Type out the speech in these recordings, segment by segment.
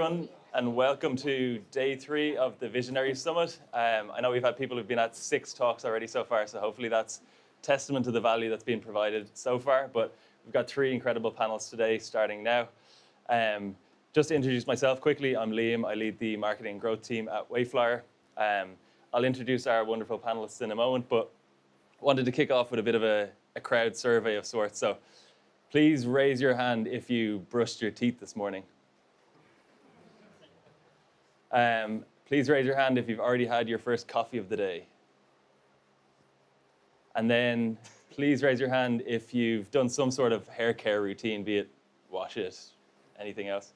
everyone, and welcome to day 3 of the Visionaries Summit. I know we've had people who've been at 6 talks already so far, so hopefully that's testament to the value that's been provided so far. But we've got 3 incredible panels today, starting now. Just to introduce myself quickly, I'm Liam. I lead the marketing and growth team at Wayflyer. I'll introduce our wonderful panelists in a moment, but wanted to kick off with a bit of a crowd survey of sorts. So please raise your hand if you brushed your teeth this morning. Please raise your hand if you've already had your first coffee of the day. And then please raise your hand if you've done some sort of hair care routine, be it wash it, anything else.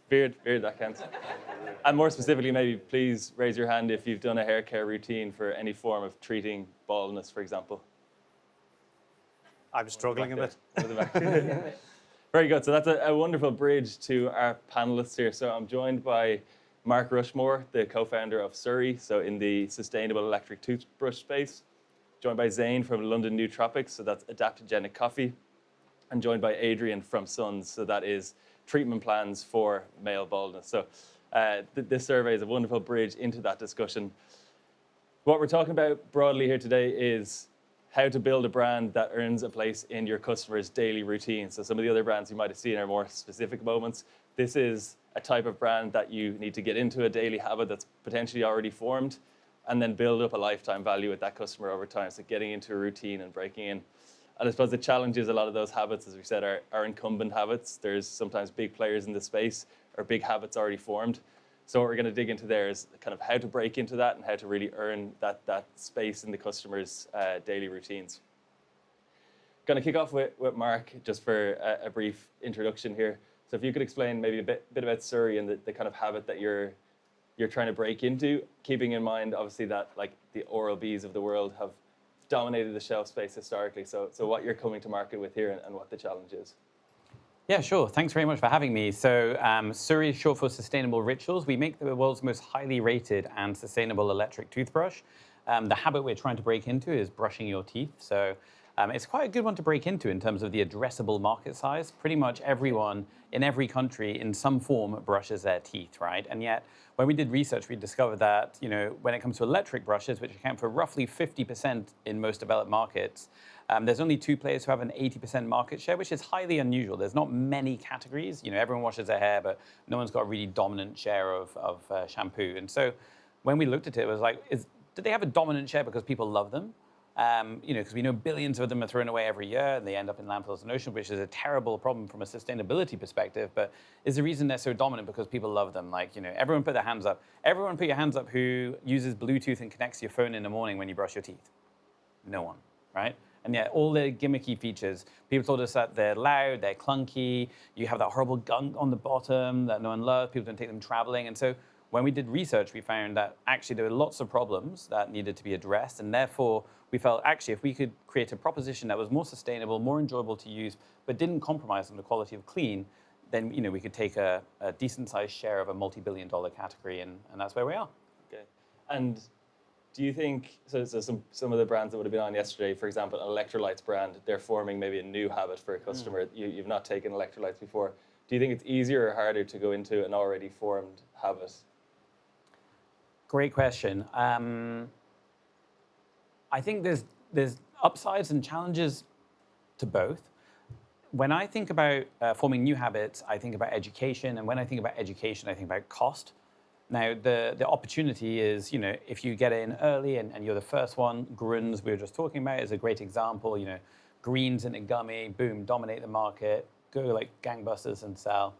Beard, that counts. And more specifically, maybe please raise your hand if you've done a hair care routine for any form of treating baldness, for example. I'm struggling a bit. Very good. So that's a wonderful bridge to our panelists here. So I'm joined by Mark Rushmore, the co-founder of Suri, so in the sustainable electric toothbrush space. Joined by Zain from London Nootropics, so that's adaptogenic coffee. And joined by Adrian from Suns, so that is treatment plans for male baldness. So this survey is a wonderful bridge into that discussion. What we're talking about broadly here today is how to build a brand that earns a place in your customers' daily routine. So some of the other brands you might have seen are more specific moments. This is a type of brand that you need to get into a daily habit that's potentially already formed and then build up a lifetime value with that customer over time. So getting into a routine and breaking in. And I suppose the challenge is a lot of those habits, as we said, are incumbent habits. There's sometimes big players in the space or big habits already formed. So what we're going to dig into there is kind of how to break into that and how to really earn that space in the customer's daily routines. Going to kick off with Mark, just for a brief introduction here. So if you could explain maybe a bit about Suri and the kind of habit that you're trying to break into, keeping in mind, obviously, that like the Oral-Bs of the world have dominated the shelf space historically. So what you're coming to market with here and what the challenge is. Yeah, sure. Thanks very much for having me. So Suri is short for Sustainable Rituals. We make the world's most highly rated and sustainable electric toothbrush. The habit we're trying to break into is brushing your teeth. So it's quite a good one to break into in terms of the addressable market size. Pretty much everyone in every country in some form brushes their teeth, right? And yet, when we did research, we discovered that when it comes to electric brushes, which account for roughly 50% in most developed markets, there's only 2 players who have an 80% market share, which is highly unusual. There's not many categories. Everyone washes their hair, but no one's got a really dominant share of shampoo. And so when we looked at it, it was like, do they have a dominant share because people love them? Because we know billions of them are thrown away every year and they end up in landfills and oceans, which is a terrible problem from a sustainability perspective. But is the reason they're so dominant because people love them? Everyone put their hands up. Everyone put your hands up who uses Bluetooth and connects your phone in the morning when you brush your teeth. No one, right? And yet all the gimmicky features, people told us that they're loud, they're clunky, you have that horrible gunk on the bottom that no one loves, people don't take them traveling. And so when we did research, we found that actually there were lots of problems that needed to be addressed. And therefore, we felt actually if we could create a proposition that was more sustainable, more enjoyable to use, but didn't compromise on the quality of clean, then we could take a decent sized share of a multi-billion-dollar category. And that's where we are. Okay. And do you think, so some of the brands that would have been on yesterday, for example, an electrolytes brand, they're forming maybe a new habit for a customer. You've not taken electrolytes before. Do you think it's easier or harder to go into an already formed habit? Great question. I think there's upsides and challenges to both. When I think about forming new habits, I think about education. And when I think about education, I think about cost. Now, the opportunity is, if you get in early and you're the first one, Gruns we were just talking about is a great example. Greens in a gummy, boom, dominate the market, go like gangbusters and sell.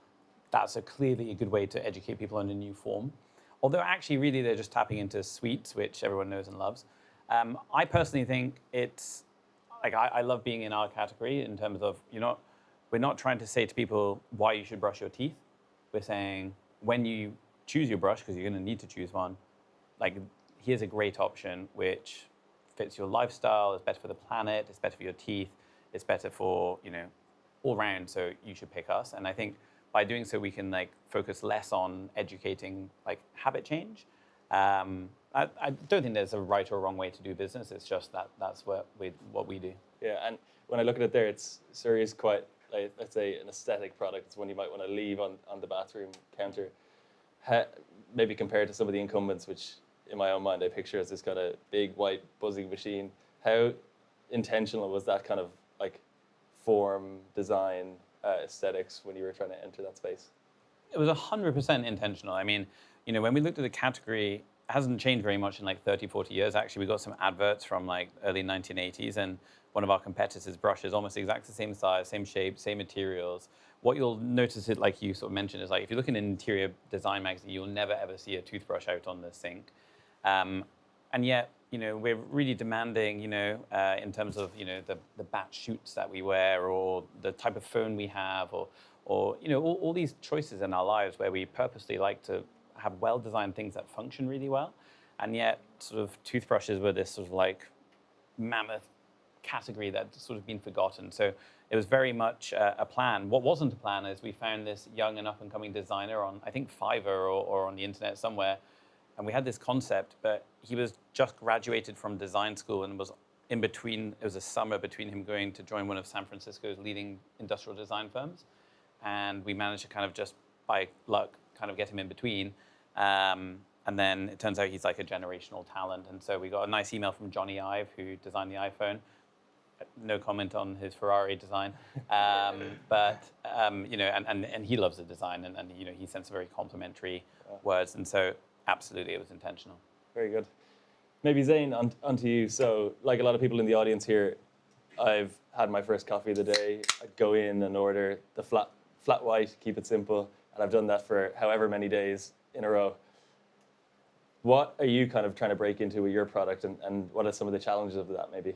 That's clearly a good way to educate people on a new form. Although actually, really, they're just tapping into sweets, which everyone knows and loves. I personally think it's, I love being in our category in terms of, we're not trying to say to people why you should brush your teeth. We're saying when you choose your brush, because you're going to need to choose one, here's a great option which fits your lifestyle, it's better for the planet, it's better for your teeth, it's better for, all round, so you should pick us. And I think by doing so, we can focus less on educating habit change. I don't think there's a right or wrong way to do business. It's just that's what we do. Yeah, and when I look at it there, Suri is quite like, let's say an aesthetic product, it's one you might want to leave on the bathroom counter. Maybe compared to some of the incumbents, which in my own mind I picture as this kind of big white buzzing machine. How intentional was that kind of like form, design, aesthetics when you were trying to enter that space? It was 100% intentional. I mean, when we looked at the category, it hasn't changed very much in like 30, 40 years. Actually, we got some adverts from like early 1980s, and one of our competitors' brushes, almost exactly the same size, same shape, same materials. What you'll notice, it like you sort of mentioned, is like if you look in an interior design magazine, you'll never ever see a toothbrush out on the sink. And yet, we're really demanding, in terms of, the bat shoots that we wear, or the type of phone we have, or all these choices in our lives where we purposely like to have well-designed things that function really well. And yet, sort of toothbrushes were this sort of like mammoth category that's sort of been forgotten. So it was very much a plan. What wasn't a plan is we found this young and up-and-coming designer on, I think, Fiverr or on the internet somewhere. And we had this concept, but he was just graduated from design school and was in between, it was a summer between him going to join one of San Francisco's leading industrial design firms. And we managed to kind of just by luck kind of get him in between. And then it turns out he's like a generational talent. And so we got a nice email from Johnny Ive, who designed the iPhone. No comment on his Ferrari design. But and he loves the design, and he sent some very complimentary words. And so absolutely, it was intentional. Very good. Maybe Zain, onto you. So, like a lot of people in the audience here, I've had my first coffee of the day. I go in and order the flat white, keep it simple, and I've done that for however many days in a row. What are you kind of trying to break into with your product, and what are some of the challenges of that, maybe?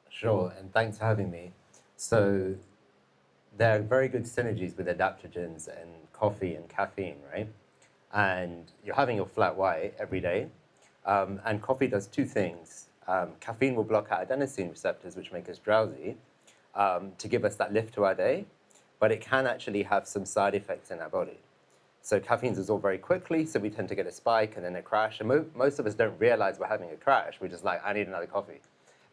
Sure, and thanks for having me. So, there are very good synergies with adaptogens and coffee and caffeine, right? And you're having your flat white every day. And coffee does two things. Caffeine will block out adenosine receptors, which make us drowsy, to give us that lift to our day. But it can actually have some side effects in our body. So caffeine's absorbed very quickly, so we tend to get a spike and then a crash. And most of us don't realize we're having a crash. We're just like, I need another coffee.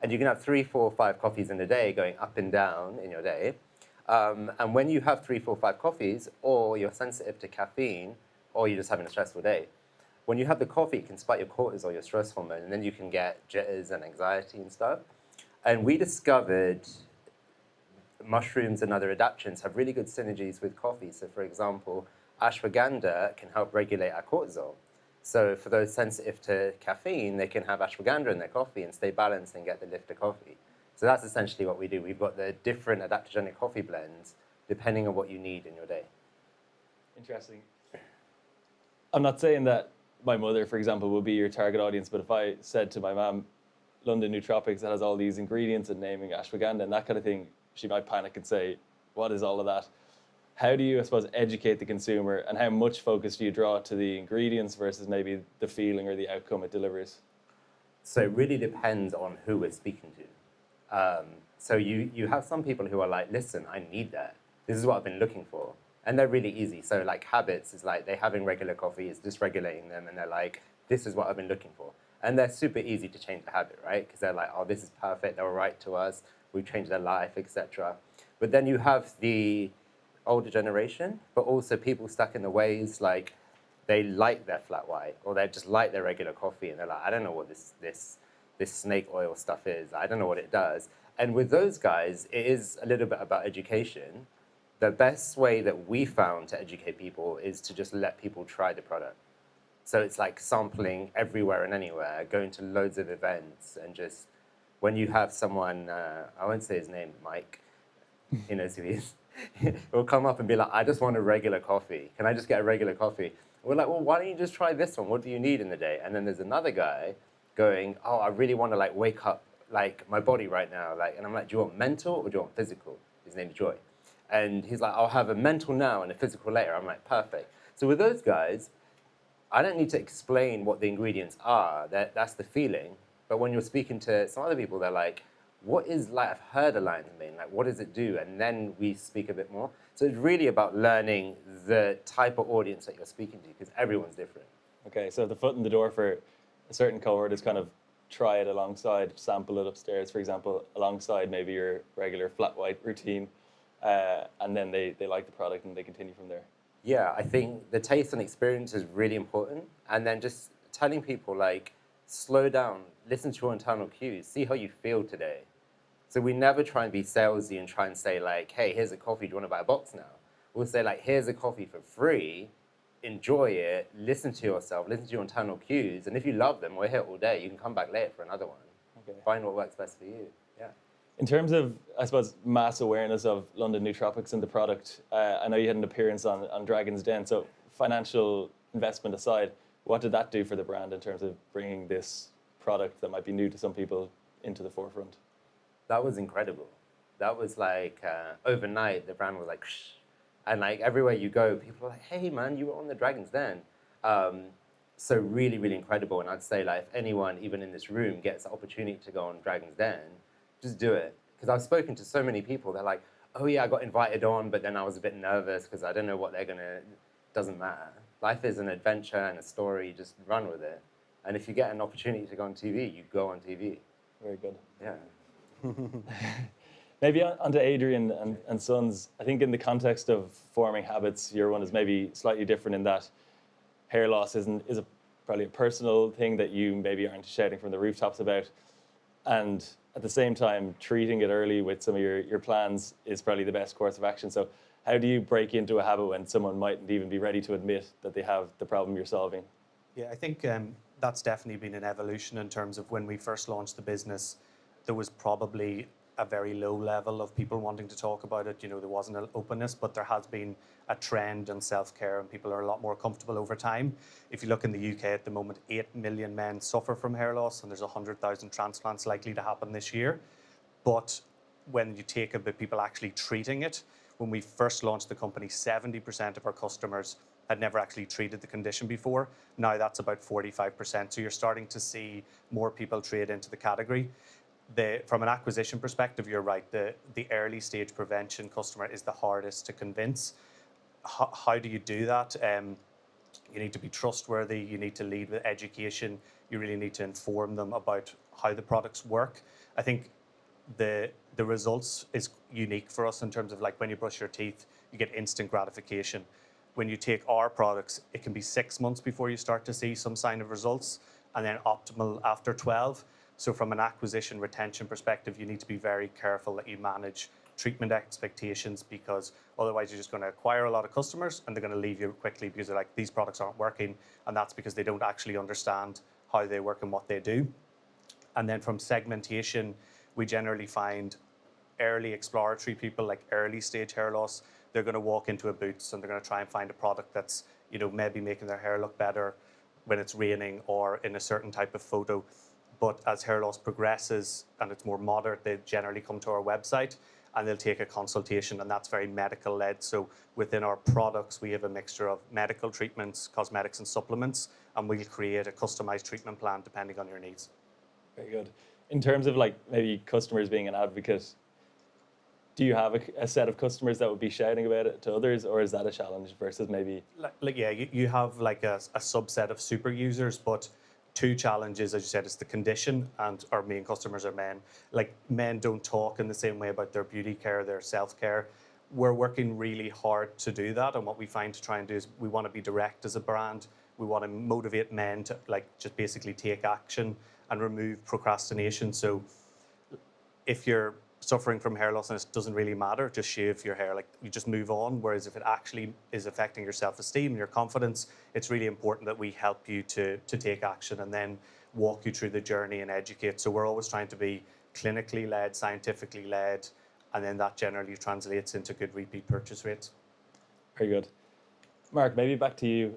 And you can have 3, 4, 5 coffees in a day going up and down in your day. And when you have 3, 4, 5 coffees, or you're sensitive to caffeine, or you're just having a stressful day, when you have the coffee, it can spike your cortisol, your stress hormone, and then you can get jitters and anxiety and stuff. And we discovered mushrooms and other adaptogens have really good synergies with coffee. So for example, ashwagandha can help regulate our cortisol. So for those sensitive to caffeine, they can have ashwagandha in their coffee and stay balanced and get the lift of coffee. So that's essentially what we do. We've got the different adaptogenic coffee blends depending on what you need in your day. Interesting. I'm not saying that my mother, for example, would be your target audience, but if I said to my mom, London Nootropics that has all these ingredients and naming ashwagandha and that kind of thing, she might panic and say, what is all of that? How do you, I suppose, educate the consumer, and how much focus do you draw to the ingredients versus maybe the feeling or the outcome it delivers? So it really depends on who we're speaking to. So you have some people who are like, listen, I need that. This is what I've been looking for. And they're really easy. So like habits is like they're having regular coffee, it's dysregulating them, and they're like, this is what I've been looking for. And they're super easy to change the habit, right? Because they're like, oh, this is perfect, they were right to us, we've changed their life, etc. But then you have the older generation, but also people stuck in the ways like they like their flat white, or they just like their regular coffee, and they're like, I don't know what this snake oil stuff is, I don't know what it does. And with those guys, it is a little bit about education. The best way that we found to educate people is to just let people try the product. So it's like sampling everywhere and anywhere, going to loads of events, and just when you have someone, I won't say his name, Mike, he knows who he is, will come up and be like, I just want a regular coffee. Can I just get a regular coffee? And we're like, well, why don't you just try this one? What do you need in the day? And then there's another guy going, oh, I really want to like wake up like my body right now. And I'm like, do you want mental or do you want physical? His name's Joy. And he's like, I'll have a mental now and a physical later. I'm like, perfect. So with those guys, I don't need to explain what the ingredients are. That's the feeling. But when you're speaking to some other people, they're like, what is, like, I've heard a lion mane, like, what does it do? And then we speak a bit more. So it's really about learning the type of audience that you're speaking to, because everyone's different. Okay, so the foot in the door for a certain cohort is kind of try it alongside, sample it upstairs, for example, alongside maybe your regular flat white routine. and then they like the product and they continue from there. Yeah, I think the taste and experience is really important. And then just telling people, like, slow down, listen to your internal cues, see how you feel today. So we never try and be salesy and try and say, like, hey, here's a coffee, do you want to buy a box now? We'll say, like, here's a coffee for free, enjoy it, listen to yourself, listen to your internal cues, and if you love them, we're here all day. You can come back later for another one. Okay. Find what works best for you. Yeah. In terms of, I suppose, mass awareness of London Nootropics and the product, I know you had an appearance on Dragon's Den, so financial investment aside, what did that do for the brand in terms of bringing this product that might be new to some people into the forefront? That was incredible. That was like, overnight, the brand was like, shh. And like everywhere you go, people are like, hey man, you were on the Dragon's Den. So really, really incredible. And I'd say, like, if anyone, even in this room, gets the opportunity to go on Dragon's Den, just do it. Because I've spoken to so many people, they're like, oh yeah, I got invited on, but then I was a bit nervous because I don't know what they're gonna, doesn't matter. Life is an adventure and a story, just run with it. And if you get an opportunity to go on TV, you go on TV. Very good. Yeah. Maybe onto Adrian and Sons. I think in the context of forming habits, your one is maybe slightly different in that hair loss is probably a personal thing that you maybe aren't shouting from the rooftops about. And at the same time, treating it early with some of your plans is probably the best course of action. So how do you break into a habit when someone mightn't even be ready to admit that they have the problem you're solving? Yeah, I think that's definitely been an evolution in terms of when we first launched the business. There was probably a very low level of people wanting to talk about it. You know, there wasn't an openness, but there has been a trend in self-care and people are a lot more comfortable over time. If you look in the UK at the moment, 8 million men suffer from hair loss and there's 100,000 transplants likely to happen this year. But when you take a bit people actually treating it, when we first launched the company, 70% of our customers had never actually treated the condition before. Now that's about 45%. So you're starting to see more people trade into the category. From an acquisition perspective, you're right. The early stage prevention customer is the hardest to convince. How do you do that? You need to be trustworthy. You need to lead with education. You really need to inform them about how the products work. I think the results is unique for us in terms of, like, when you brush your teeth, you get instant gratification. When you take our products, it can be 6 months before you start to see some sign of results, and then optimal after 12. So from an acquisition retention perspective, you need to be very careful that you manage treatment expectations, because otherwise you're just going to acquire a lot of customers and they're going to leave you quickly because they're like, these products aren't working, and that's because they don't actually understand how they work and what they do. And then from segmentation, we generally find early exploratory people, like early stage hair loss, they're going to walk into a Boots and they're going to try and find a product that's, you know, maybe making their hair look better when it's raining or in a certain type of photo. But as hair loss progresses and it's more moderate, they generally come to our website and they'll take a consultation, and that's very medical led. So within our products, we have a mixture of medical treatments, cosmetics and supplements, and we'll create a customized treatment plan depending on your needs. Very good. In terms of, like, maybe customers being an advocate, do you have a set of customers that would be shouting about it to others, or is that a challenge versus maybe? Yeah, you have like a subset of super users, but two challenges, as you said, is the condition, and our main customers are men. Like, men don't talk in the same way about their beauty care, their self-care. We're working really hard to do that, and what we find to try and do is we want to be direct as a brand. We want to motivate men to, like, just basically take action and remove procrastination. So if you're suffering from hair loss and it doesn't really matter, just shave your hair, like, you just move on. Whereas if it actually is affecting your self-esteem and your confidence, it's really important that we help you to take action and then walk you through the journey and educate. So we're always trying to be clinically led, scientifically led, and then that generally translates into good repeat purchase rates. Very good. Mark, maybe back to you.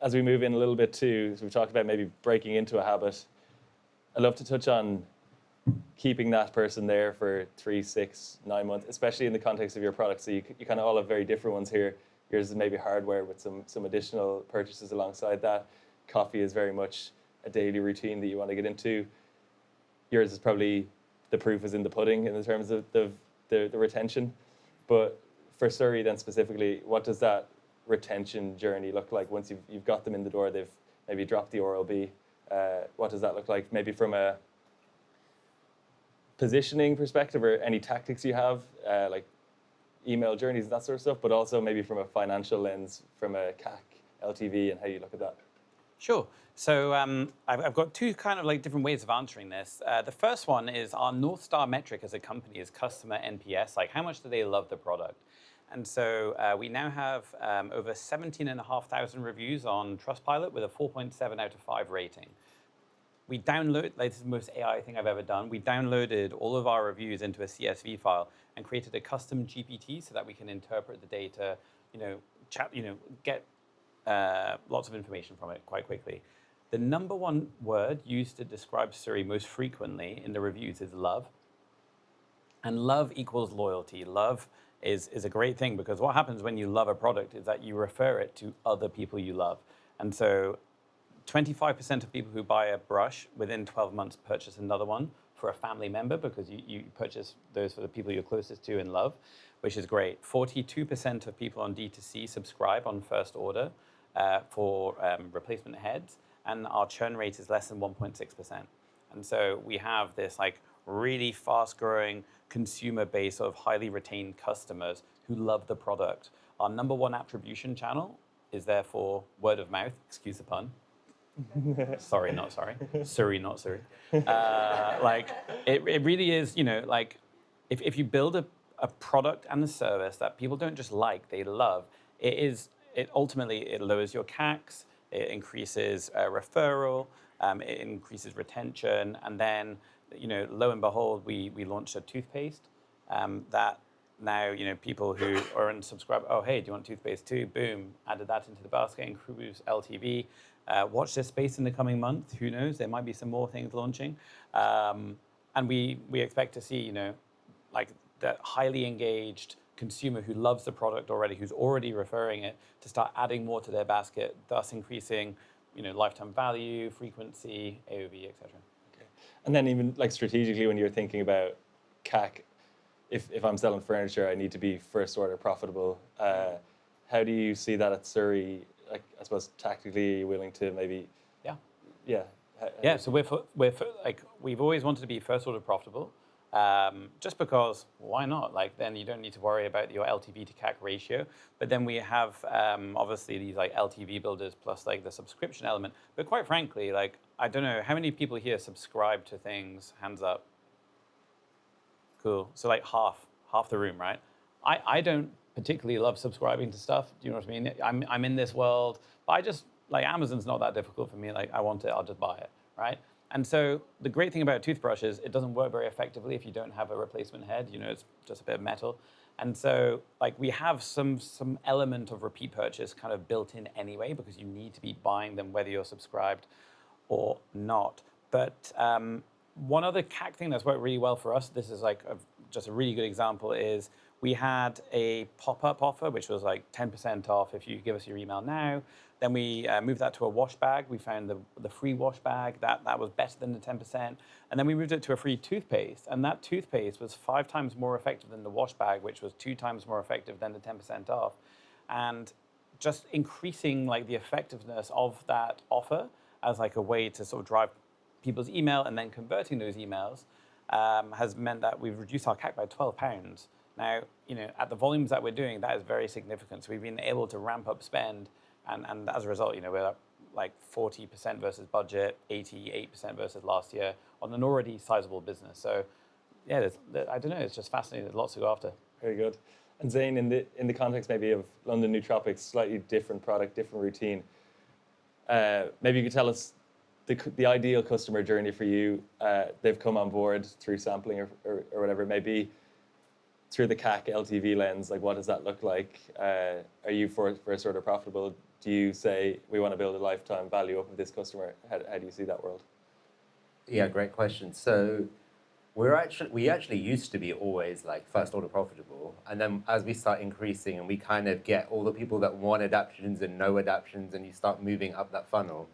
As we move in a little bit too, so we talked about maybe breaking into a habit. I'd love to touch on keeping that person there for 3, 6, 9 months, especially in the context of your products. So you kind of all have very different ones here. Yours is maybe hardware with some additional purchases alongside that. Coffee is very much a daily routine that you want to get into. Yours is probably the proof is in the pudding in terms of the retention. But for Suri then specifically, what does that retention journey look like once you've got them in the door, they've maybe dropped the Oral-B? What does that look like maybe from a positioning perspective, or any tactics you have, like email journeys and that sort of stuff, but also maybe from a financial lens, from a CAC, LTV, and how you look at that. Sure. So I've got two kind of like different ways of answering this. The first one is our North Star metric as a company is customer NPS, like how much do they love the product? And so we now have over 17,500 reviews on Trustpilot with a 4.7 out of 5 rating. We download, like this is the most AI thing I've ever done, we downloaded all of our reviews into a CSV file and created a custom GPT so that we can interpret the data, get lots of information from it quite quickly. The number one word used to describe Suri most frequently in the reviews is love. And love equals loyalty. Love is a great thing because what happens when you love a product is that you refer it to other people you love. And so 25% of people who buy a brush within 12 months purchase another one for a family member because you purchase those for the people you're closest to and love, which is great. 42% of people on D2C subscribe on first order for replacement heads, and our churn rate is less than 1.6%. And so we have this like really fast-growing consumer base of highly retained customers who love the product. Our number one attribution channel is therefore word of mouth, excuse the pun. Sorry, not sorry. Suri, not Suri. Like, it really is, like, if you build a product and a service that people don't just like, they love, it ultimately lowers your CACs, it increases referral, it increases retention, and then, lo and behold, we launched a toothpaste that now, people who are unsubscribed, oh, hey, do you want toothpaste too? Boom, added that into the basket, improves LTV. Watch this space in the coming month. Who knows? There might be some more things launching. And we expect to see, like that highly engaged consumer who loves the product already, who's already referring it, to start adding more to their basket, thus increasing, lifetime value, frequency, AOV, etc. Okay. And then even like strategically, when you're thinking about CAC, if I'm selling furniture, I need to be first order profitable. How do you see that at Suri? Like, I suppose tactically, are you willing to maybe? Yeah. So we've always wanted to be first order profitable, just because why not? Like then you don't need to worry about your LTV to CAC ratio. But then we have obviously these like LTV builders plus like the subscription element. But quite frankly, like I don't know how many people here subscribe to things. Hands up. Cool. So like half the room, right? I don't particularly love subscribing to stuff. Do you know what I mean? I'm in this world, but I just like Amazon's not that difficult for me. Like I want it, I'll just buy it, right? And so the great thing about a toothbrush is it doesn't work very effectively if you don't have a replacement head. It's just a bit of metal. And so like we have some element of repeat purchase kind of built in anyway because you need to be buying them whether you're subscribed or not. But one other CAC thing that's worked really well for us, this is like just a really good example, is we had a pop-up offer, which was like 10% off if you give us your email now. Then we moved that to a wash bag. We found the free wash bag. That was better than the 10%. And then we moved it to a free toothpaste. And that toothpaste was 5 times more effective than the wash bag, which was 2 times more effective than the 10% off. And just increasing like the effectiveness of that offer as like a way to sort of drive people's email and then converting those emails has meant that we've reduced our CAC by £12. Now, at the volumes that we're doing, that is very significant. So we've been able to ramp up spend, and as a result, we're up like 40% versus budget, 88% versus last year on an already sizable business. So, yeah, I don't know, it's just fascinating. There's lots to go after. Very good. And Zain, in the context maybe of London Nootropics, slightly different product, different routine. Maybe you could tell us the ideal customer journey for you. They've come on board through sampling or whatever it may be. Through the CAC LTV lens, like what does that look like? Are you for sort of profitable? Do you say we want to build a lifetime value up of this customer? How do you see that world? Yeah, great question. So we actually used to be always like first order profitable, and then as we start increasing and we kind of get all the people that want adaptions and no adaptions, and you start moving up that funnel,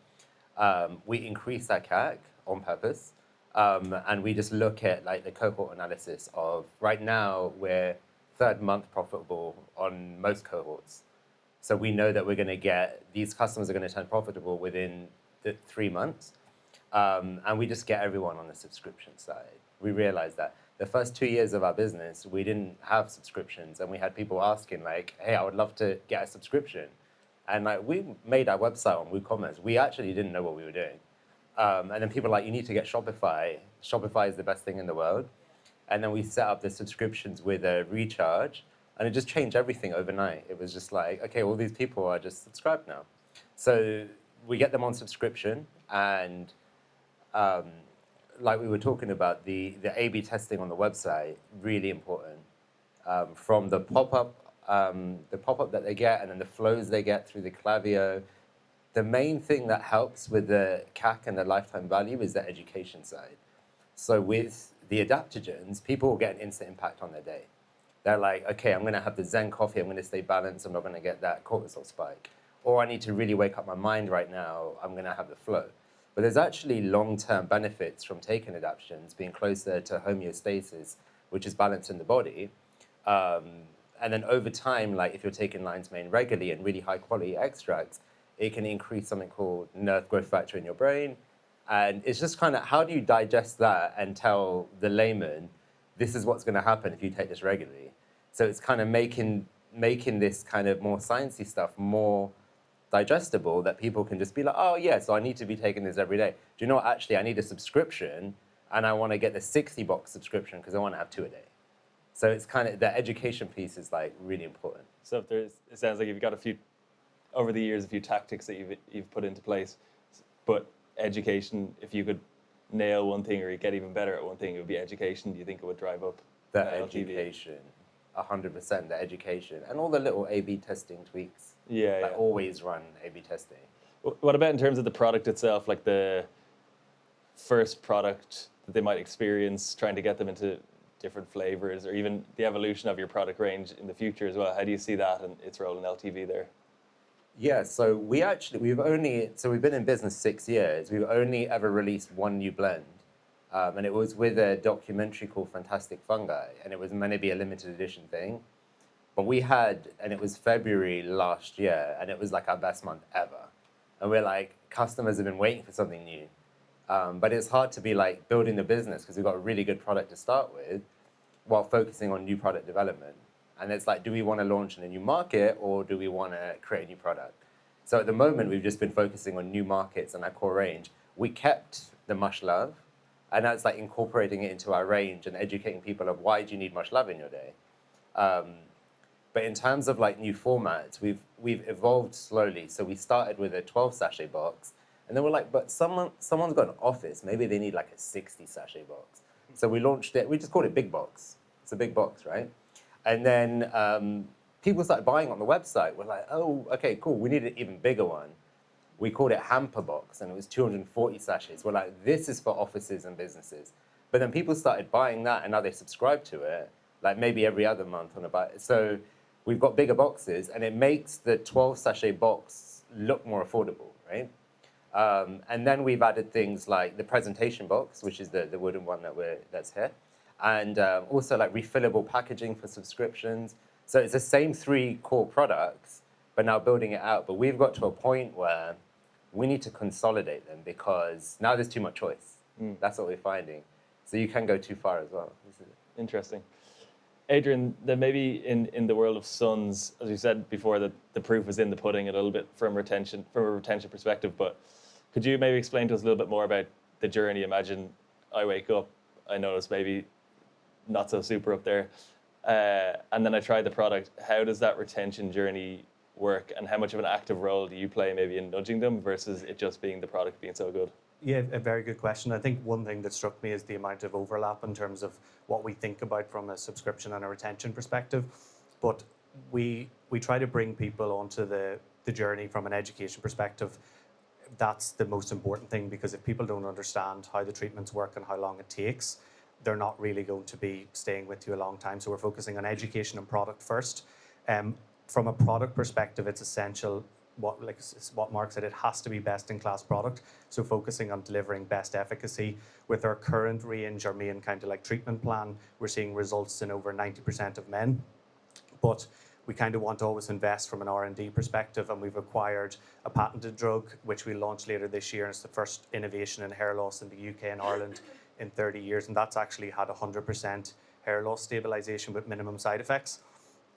we increase our CAC on purpose. And we just look at like the cohort analysis of right now we're 3rd month profitable on most cohorts. So we know that we're going to get, these customers are going to turn profitable within the 3 months. And we just get everyone on the subscription side. We realize that. the first 2 years of our business, we didn't have subscriptions, and we had people asking like, hey, I would love to get a subscription. And like, we made our website on WooCommerce. We actually didn't know what we were doing. And then people were like, you need to get Shopify. Shopify is the best thing in the world. And then we set up the subscriptions with a recharge, and it just changed everything overnight. It was just like, okay, all these people are just subscribed now. So we get them on subscription, and like we were talking about, the A/B testing on the website, really important. From the pop-up that they get, and then the flows they get through the Klaviyo. The main thing that helps with the CAC and the lifetime value is the education side. So with the adaptogens, people will get an instant impact on their day. They're like, okay, I'm going to have the Zen coffee, I'm going to stay balanced, I'm not going to get that cortisol spike. Or I need to really wake up my mind right now, I'm going to have the flow. But there's actually long-term benefits from taking adaptogens, being closer to homeostasis, which is balance in the body. And then over time, like if you're taking lion's mane regularly and really high-quality extracts, it can increase something called nerve growth factor in your brain. And it's just kind of, how do you digest that and tell the layman, this is what's going to happen if you take this regularly? So it's kind of making this kind of more sciencey stuff more digestible, that people can just be like, oh yeah, so I need to be taking this every day. Do you know what, actually, I need a subscription, and I want to get the 60-box subscription because I want to have 2 a day. So it's kind of, the education piece is like really important. So if it sounds like you've got over the years, a few tactics that you've put into place, but education, if you could nail one thing or you get even better at one thing, it would be education. Do you think it would drive up The LTV? education, 100%, the education, and all the little A/B testing tweaks. Yeah, Like yeah. always run A/B testing. What about in terms of the product itself, like the first product that they might experience, trying to get them into different flavors, or even the evolution of your product range in the future as well? How do you see that and its role in LTV there? Yeah, so we've been in business 6 years. We've only ever released one new blend. And it was with a documentary called Fantastic Fungi, and it was meant to be a limited edition thing. But and it was February last year, and it was like our best month ever. And we're like, customers have been waiting for something new. But it's hard to be like building the business because we've got a really good product to start with while focusing on new product development. And it's like, do we want to launch in a new market, or do we want to create a new product? So at the moment, we've just been focusing on new markets and our core range. We kept the Mush Love, and that's like incorporating it into our range and educating people of why do you need Mush Love in your day. But in terms of like new formats, we've evolved slowly. So we started with a 12 sachet box, and then we're like, but someone's got an office, maybe they need like a 60 sachet box. So we launched it, we just called it Big Box. It's a big box, right? And then people started buying on the website. We're like, oh, okay, cool, we need an even bigger one. We called it Hamper Box, and it was 240 sachets. We're like, this is for offices and businesses. But then people started buying that, and now they subscribe to it, like maybe every other month on a buy. So we've got bigger boxes, and it makes the 12 sachet box look more affordable, right? And then we've added things like the presentation box, which is the wooden one that's here, and also like refillable packaging for subscriptions. So it's the same 3 core products, but now building it out. But we've got to a point where we need to consolidate them because now there's too much choice. That's what we're finding. So you can go too far as well. Interesting. Adrian, then maybe in the world of suns, as you said before, that the proof is in the pudding a little bit from a retention perspective, but could you maybe explain to us a little bit more about the journey? Imagine I wake up, I notice maybe not so super up there, and then I try the product. How does that retention journey work, and how much of an active role do you play maybe in nudging them versus it just being the product being so good? Yeah, a very good question. I think one thing that struck me is the amount of overlap in terms of what we think about from a subscription and a retention perspective. But we try to bring people onto the journey from an education perspective. That's the most important thing, because if people don't understand how the treatments work and how long it takes, they're not really going to be staying with you a long time. So we're focusing on education and product first. From a product perspective, it's essential. What Mark said, it has to be best-in-class product. So focusing on delivering best efficacy. With our current range, our main kind of like treatment plan, we're seeing results in over 90% of men. But we kind of want to always invest from an R&D perspective, and we've acquired a patented drug, which we launch later this year. And it's the first innovation in hair loss in the UK and Ireland in 30 years, and that's actually had 100% hair loss stabilization with minimum side effects.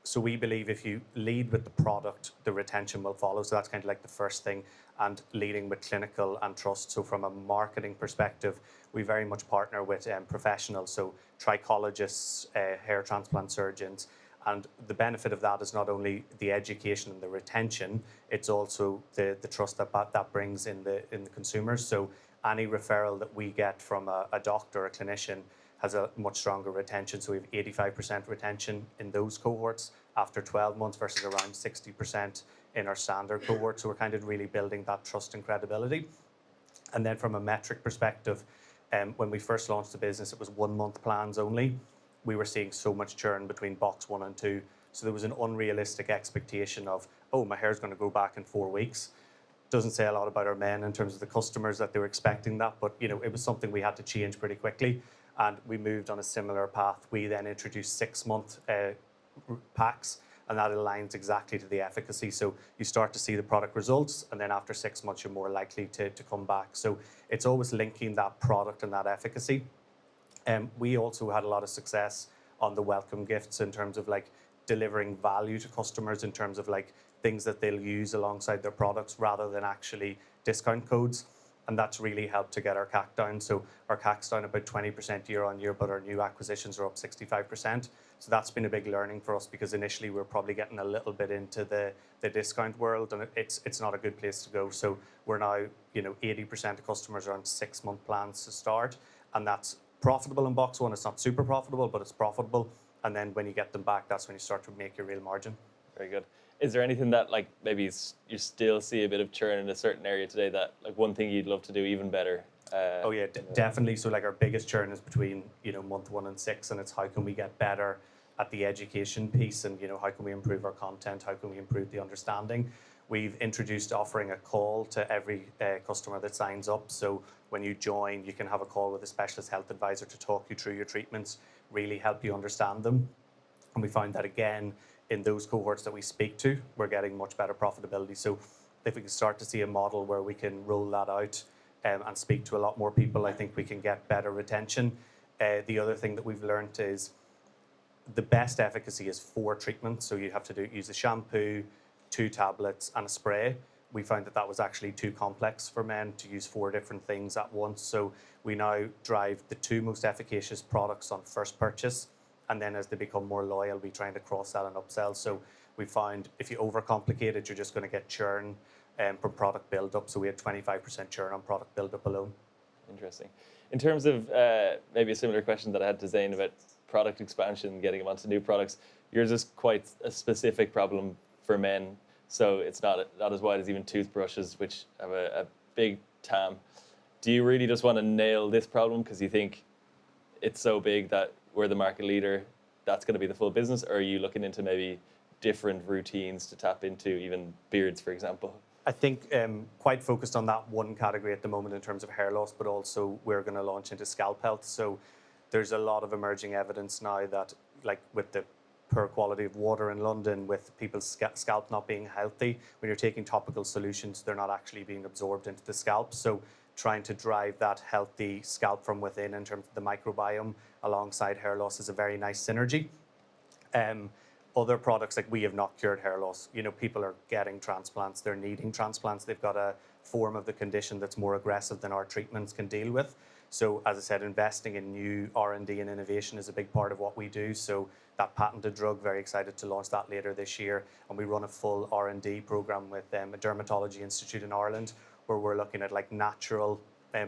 So we believe if you lead with the product, the retention will follow. So that's kind of like the first thing, and leading with clinical and trust. So from a marketing perspective, we very much partner with professionals, so trichologists, hair transplant surgeons. And the benefit of that is not only the education and the retention, it's also the trust that brings in the consumers. So any referral that we get from a doctor or a clinician has a much stronger retention. So we have 85% retention in those cohorts after 12 months versus around 60% in our standard cohort. So we're kind of really building that trust and credibility. And then from a metric perspective, when we first launched the business, it was 1 month plans only. We were seeing so much churn between box 1 and 2. So there was an unrealistic expectation of, oh, my hair's going to go back in 4 weeks. Doesn't say a lot about our men in terms of the customers that they were expecting that, but it was something we had to change pretty quickly. And we moved on a similar path. We then introduced 6-month packs, and that aligns exactly to the efficacy. So you start to see the product results, and then after 6 months, you're more likely to come back. So it's always linking that product and that efficacy. We also had a lot of success on the welcome gifts in terms of like delivering value to customers in terms of like things that they'll use alongside their products rather than actually discount codes. And that's really helped to get our CAC down. So our CAC's down about 20% year on year, but our new acquisitions are up 65%. So that's been a big learning for us, because initially we were probably getting a little bit into the discount world, and it's not a good place to go. So we're now, 80% of customers are on 6-month plans to start, and that's profitable in box 1. It's not super profitable, but it's profitable. And then when you get them back, that's when you start to make your real margin. Very good. Is there anything that like maybe you still see a bit of churn in a certain area today, that like one thing you'd love to do even better? Oh yeah, definitely. So like our biggest churn is between month 1 and 6, and it's how can we get better at the education piece, and how can we improve our content, how can we improve the understanding. We've introduced offering a call to every customer that signs up. So when you join, you can have a call with a specialist health advisor to talk you through your treatments, really help you understand them. And we find that again, in those cohorts that we speak to, we're getting much better profitability. So if we can start to see a model where we can roll that out and speak to a lot more people, I think we can get better retention. The other thing that we've learned is the best efficacy is 4 treatments. So you have to use a shampoo, 2 tablets and a spray. We found that was actually too complex for men to use 4 different things at once. So we now drive the 2 most efficacious products on first purchase. And then as they become more loyal, we try to cross-sell and upsell. So we found if you overcomplicate it, you're just going to get churn from product build-up. So we had 25% churn on product build-up alone. Interesting. In terms of maybe a similar question that I had to Zain about product expansion, getting them onto new products, yours is quite a specific problem for men. So it's not as wide as even toothbrushes, which have a big TAM. Do you really just want to nail this problem because you think it's so big that we're the market leader, that's going to be the full business? Or are you looking into maybe different routines to tap into, even beards, for example? I think quite focused on that one category at the moment in terms of hair loss, but also we're going to launch into scalp health. So there's a lot of emerging evidence now that, like with the poor quality of water in London, with people's scalp not being healthy, when you're taking topical solutions, they're not actually being absorbed into the scalp. So trying to drive that healthy scalp from within in terms of the microbiome alongside hair loss is a very nice synergy. Other products, like we have not cured hair loss. People are getting transplants, they're needing transplants. They've got a form of the condition that's more aggressive than our treatments can deal with. So as I said, investing in new R&D and innovation is a big part of what we do. So that patented drug, very excited to launch that later this year. And we run a full R&D program with a dermatology institute in Ireland, where we're looking at like natural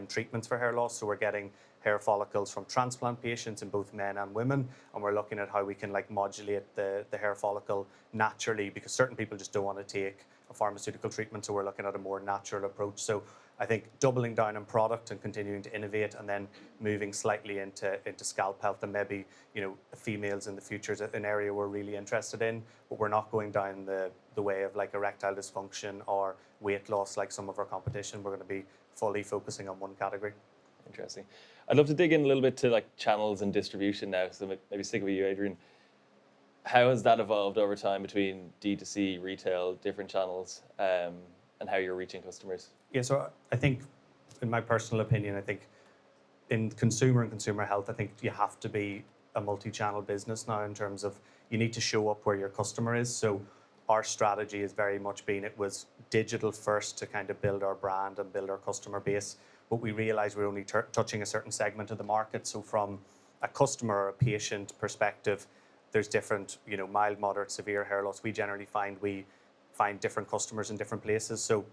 treatments for hair loss. So we're getting hair follicles from transplant patients in both men and women, and we're looking at how we can like modulate the hair follicle naturally, because certain people just don't want to take a pharmaceutical treatment. So we're looking at a more natural approach. So I think doubling down on product and continuing to innovate, and then moving slightly into scalp health, and maybe females in the future is an area we're really interested in, but we're not going down the way of like erectile dysfunction or weight loss like some of our competition. We're going to be fully focusing on one category. Interesting. I'd love to dig in a little bit to like channels and distribution now. So maybe stick with you, Adrian. How has that evolved over time between D2C, retail, different channels, and how you're reaching customers? Yeah, so I think, in my personal opinion, I think in consumer and consumer health, I think you have to be a multi-channel business now in terms of you need to show up where your customer is. So our strategy has very much been, it was digital first to kind of build our brand and build our customer base. But we realized we're only touching a certain segment of the market. So from a customer or a patient perspective, there's different, mild, moderate, severe hair loss. We generally find different customers in different places. So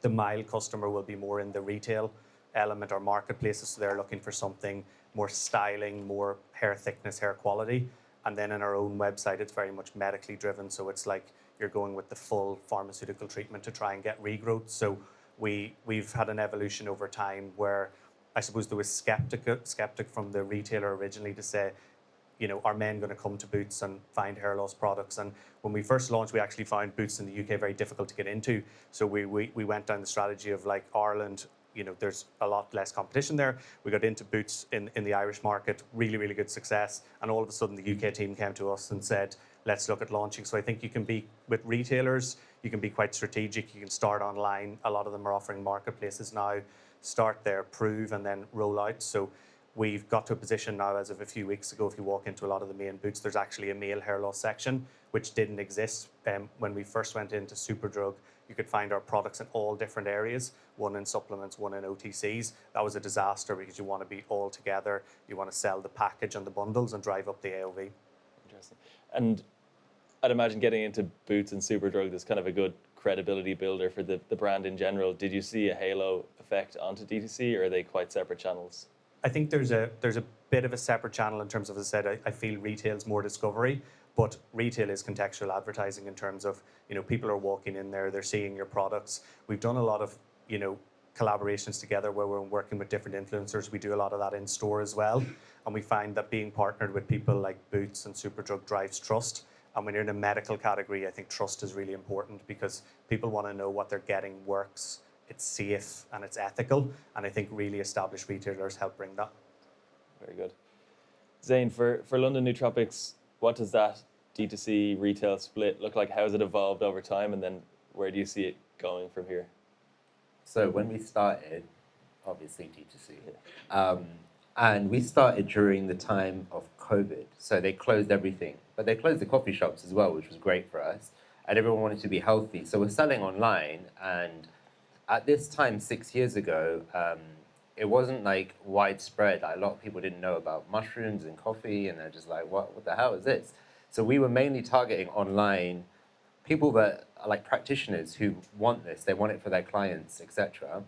the mild customer will be more in the retail element or marketplaces. So they're looking for something more styling, more hair thickness, hair quality. And then in our own website, it's very much medically driven. So it's like you're going with the full pharmaceutical treatment to try and get regrowth. So we've had an evolution over time where I suppose there was skeptic from the retailer originally to say, are men going to come to Boots and find hair loss products? And when we first launched, we actually found Boots in the UK very difficult to get into. So we went down the strategy of like Ireland, there's a lot less competition there. We got into Boots in the Irish market, really, really good success. And all of a sudden the UK team came to us and said, let's look at launching. So I think you can be, with retailers, you can be quite strategic. You can start online. A lot of them are offering marketplaces now. Start there, prove, and then roll out. So we've got to a position now, as of a few weeks ago, if you walk into a lot of the main Boots, there's actually a male hair loss section, which didn't exist. When we first went into Superdrug, you could find our products in all different areas, one in supplements, one in OTCs. That was a disaster because you want to be all together. You want to sell the package and the bundles and drive up the AOV. Interesting. And I'd imagine getting into Boots and Superdrug is kind of a good credibility builder for the brand in general. Did you see a halo effect onto D2C, or are they quite separate channels? I think there's a bit of a separate channel in terms of, as I said, I feel retail's more discovery, but retail is contextual advertising in terms of, people are walking in there, they're seeing your products. We've done a lot of, collaborations together where we're working with different influencers. We do a lot of that in store as well. And we find that being partnered with people like Boots and Superdrug drives trust. And when you're in a medical category, I think trust is really important because people want to know what they're getting works, it's safe, and it's ethical. And I think really established retailers help bring that. Very good. Zain, for London Nootropics, what does that D2C retail split look like? How has it evolved over time? And then where do you see it going from here? So when we started, obviously D2C, and we started during the time of COVID. So they closed everything, but they closed the coffee shops as well, which was great for us. And everyone wanted to be healthy. So we're selling online. And at this time, 6 years ago, it wasn't like widespread. Like, a lot of people didn't know about mushrooms and coffee, and they're just like, what the hell is this? So we were mainly targeting online people that are like practitioners who want this. They want it for their clients, etc.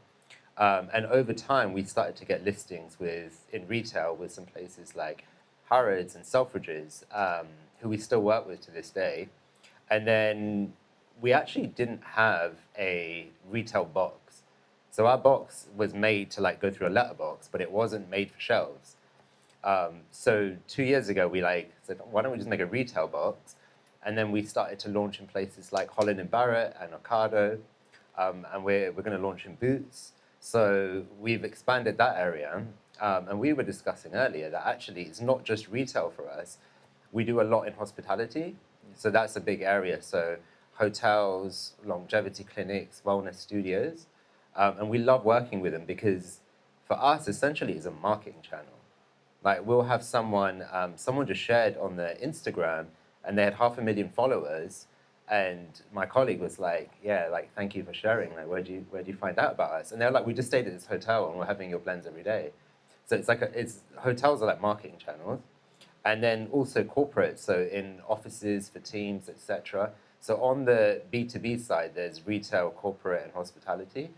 And over time, we started to get listings in retail with some places like Harrods and Selfridges, who we still work with to this day. And then we actually didn't have a retail box. So our box was made to like go through a letterbox, but it wasn't made for shelves. So 2 years ago, we said, why don't we just make a retail box? And then we started to launch in places like Holland & Barrett and Ocado, and we're going to launch in Boots. So we've expanded that area. And we were discussing earlier that actually it's not just retail for us. We do a lot in hospitality. So that's a big area. So hotels, longevity clinics, wellness studios. And we love working with them because for us, essentially, it's a marketing channel. Like, we'll have someone just shared on their Instagram, and they had 500,000 followers. And my colleague was like, yeah, like, thank you for sharing. Like, where do you find out about us? And they're like, we just stayed at this hotel and we're having your blends every day. So it's like, hotels are like marketing channels. And then also corporate, so in offices for teams, etc. So on the B2B side, there's retail, corporate, and hospitality.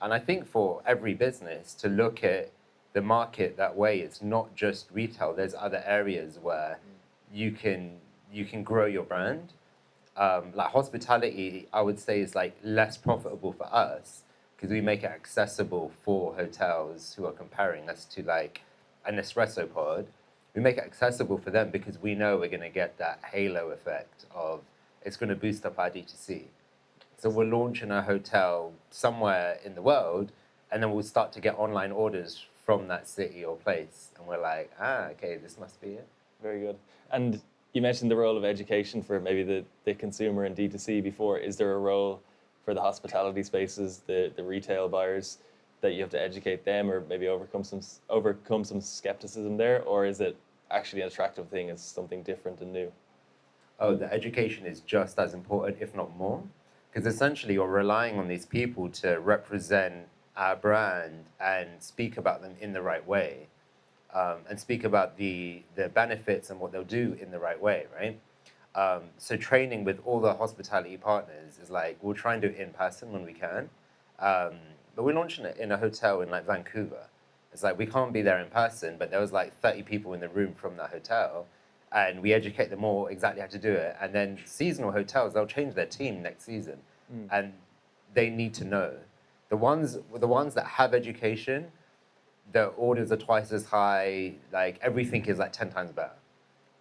And I think for every business to look at the market that way, it's not just retail. There's other areas where you can grow your brand. Like hospitality, I would say, is like less profitable for us because we make it accessible for hotels who are comparing us to like an espresso pod. We make it accessible for them because we know we're going to get that halo effect of it's going to boost up our D2C. So we'll launch in a hotel somewhere in the world, and then we'll start to get online orders from that city or place. And we're like, okay, this must be it. Very good. And you mentioned the role of education for maybe the consumer in D2C before. Is there a role for the hospitality spaces, the retail buyers, that you have to educate them or maybe overcome some skepticism there, or is it actually an attractive thing as something different and new? Oh, the education is just as important, if not more, because essentially you're relying on these people to represent our brand and speak about them in the right way, and speak about the benefits and what they'll do in the right way, right? So training with all the hospitality partners is like, we'll try and do it in person when we can, but we're launching it in a hotel in like Vancouver. It's like we can't be there in person, but there was like 30 people in the room from that hotel, and we educate them all exactly how to do it. And then seasonal hotels, they'll change their team next season, and they need to know. The ones that have education, the orders are twice as high. Like everything is like 10 times better.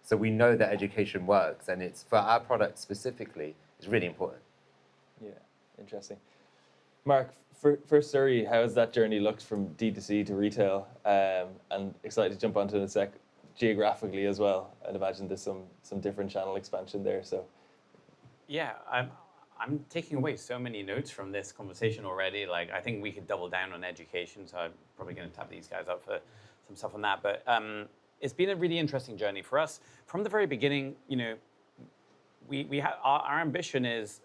So we know that education works, and it's for our product specifically. It's really important. Yeah, interesting. Mark, for Suri, how has that journey looked from D2C to retail? And excited to jump onto it in a sec, geographically as well. I'd imagine there's some different channel expansion there. So, Yeah, I'm taking away so many notes from this conversation already. Like, I think we could double down on education, so I'm probably going to tap these guys up for some stuff on that. But it's been a really interesting journey for us. From the very beginning, you know, we had our ambition is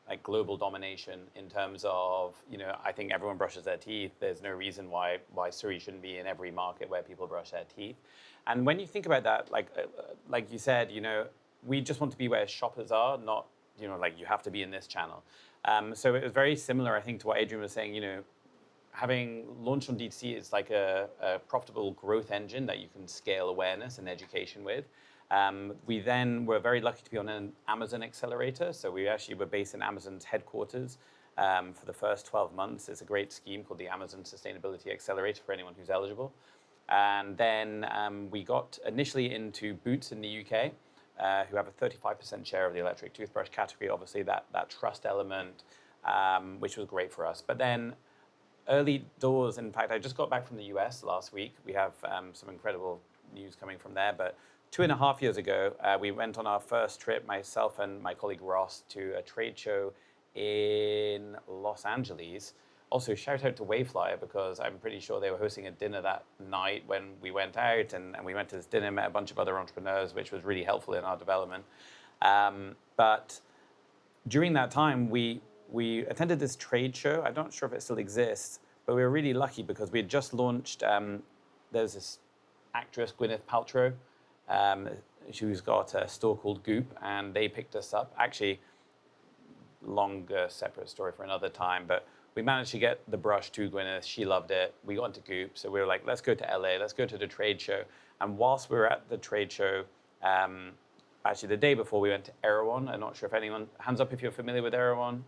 like global domination in terms of, you know, I think everyone brushes their teeth. There's no reason why Suri shouldn't be in every market where people brush their teeth. And when you think about that, like you said, you know, we just want to be where shoppers are, not, you know, like you have to be in this channel. So it was very similar, I think, to what Adrian was saying. You know, having launched on D2C is like a profitable growth engine that you can scale awareness and education with. We then were very lucky to be on an Amazon accelerator. So we actually were based in Amazon's headquarters for the first 12 months. It's a great scheme called the Amazon Sustainability Accelerator for anyone who's eligible. And then we got initially into Boots in the UK, who have a 35% share of the electric toothbrush category. Obviously, that trust element, which was great for us. But then early doors, in fact, I just got back from the US last week. We have some incredible news coming from there. But 2.5 years ago, we went on our first trip, myself and my colleague Ross, to a trade show in Los Angeles. Also, shout out to Wayflyer, because I'm pretty sure they were hosting a dinner that night when we went out, and we went to this dinner, met a bunch of other entrepreneurs, which was really helpful in our development. But during that time, we attended this trade show. I'm not sure if it still exists, but we were really lucky because we had just launched, there's this actress, Gwyneth Paltrow, who's got a store called Goop, and they picked us up. Actually, longer, separate story for another time, but we managed to get the brush to Gwyneth. She loved it. We got into Goop, so we were like, let's go to LA, let's go to the trade show. And whilst we were at the trade show, actually the day before, we went to Erewhon. I'm not sure if anyone, hands up if you're familiar with Erewhon.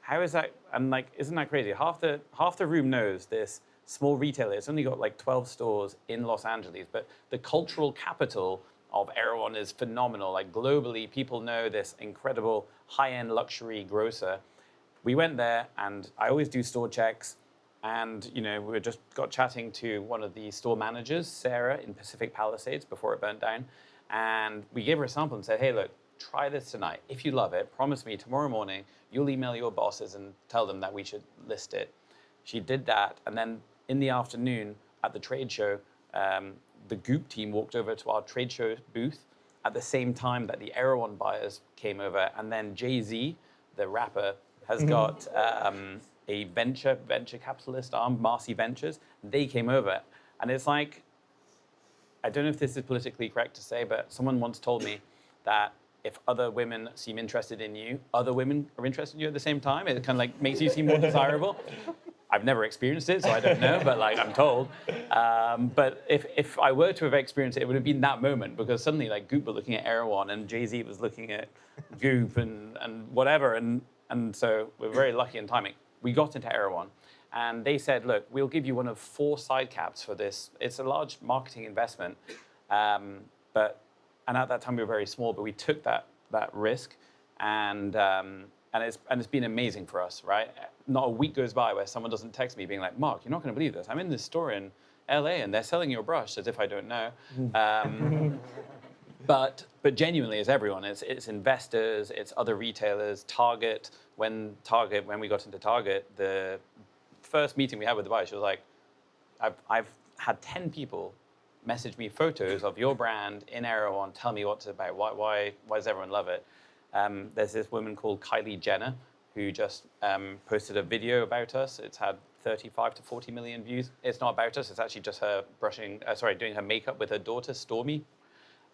How is that? And like, isn't that crazy? Half the room knows this small retailer. It's only got like 12 stores in Los Angeles, but the cultural capital of Erewhon is phenomenal. Like globally, people know this incredible high-end luxury grocer. We went there, and I always do store checks, and you know, we just got chatting to one of the store managers, Sarah, in Pacific Palisades before it burnt down, and we gave her a sample and said, hey, look, try this tonight. If you love it, promise me tomorrow morning you'll email your bosses and tell them that we should list it. She did that, and then in the afternoon at the trade show, the Goop team walked over to our trade show booth at the same time that the Erewhon buyers came over, and then Jay-Z, the rapper, has got a venture capitalist arm, Marcy Ventures. They came over, and it's like, I don't know if this is politically correct to say, but someone once told me that if other women seem interested in you, other women are interested in you at the same time. It kind of like makes you seem more desirable. I've never experienced it, so I don't know, but like I'm told. But if I were to have experienced it, it would have been that moment, because suddenly like Goop were looking at Erewhon and Jay-Z was looking at Goop and whatever. And so we're very lucky in timing. We got into Erewhon, and they said, look, we'll give you one of 4 side caps for this. It's a large marketing investment, and at that time we were very small, but we took that risk, and it's been amazing for us, right? Not a week goes by where someone doesn't text me being like, Mark, you're not going to believe this. I'm in this store in LA and they're selling your brush, as if I don't know. But genuinely, it's everyone. It's investors, it's other retailers, Target. When we got into Target, the first meeting we had with the buyer, she was like, I've had 10 people message me photos of your brand in Erewhon, tell me what it's about. Why does everyone love it? There's this woman called Kylie Jenner who just posted a video about us. It's had 35 to 40 million views. It's not about us. It's actually just her doing her makeup with her daughter, Stormy.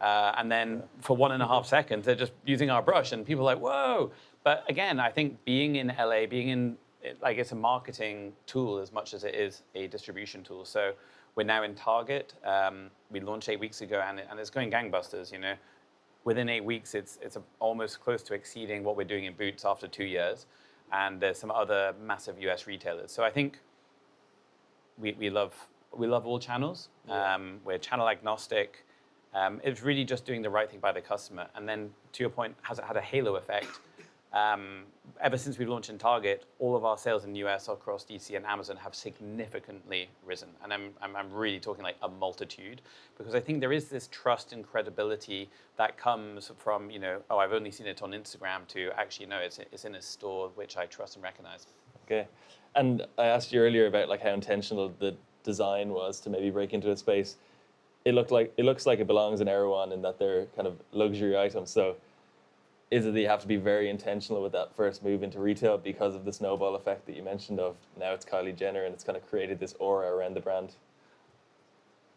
And then for 1.5 seconds, they're just using our brush, and people are like, whoa. But again, I think being in LA, it's a marketing tool as much as it is a distribution tool. So we're now in Target. We launched 8 weeks ago, and it's going gangbusters. Within 8 weeks, it's almost close to exceeding what we're doing in Boots after 2 years. And there's some other massive US retailers. So I think we love all channels. We're channel agnostic. It's really just doing the right thing by the customer. And then, to your point, has it had a halo effect? Ever since we launched in Target, all of our sales in the US across DC and Amazon have significantly risen. And I'm really talking like a multitude, because I think there is this trust and credibility that comes from, I've only seen it on Instagram, to actually, no, it's in a store which I trust and recognize. Okay. And I asked you earlier about like how intentional the design was to maybe break into a space. It looks like it belongs in Erewhon, in that they're kind of luxury items. So is it that you have to be very intentional with that first move into retail because of the snowball effect that you mentioned of now it's Kylie Jenner and it's kind of created this aura around the brand?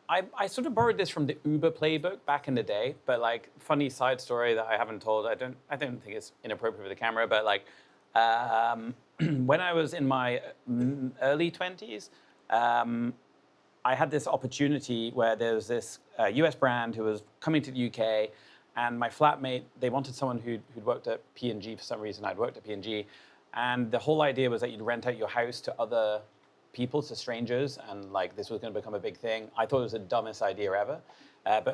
I sort of borrowed this from the Uber playbook back in the day, but like funny side story that I haven't told. I don't think it's inappropriate with the camera, but like when I was in my early 20s, I had this opportunity where there was this US brand who was coming to the UK, and my flatmate, they wanted someone who'd worked at P&G for some reason. I'd worked at P&G, and the whole idea was that you'd rent out your house to other people, to strangers, and like this was going to become a big thing. I thought it was the dumbest idea ever.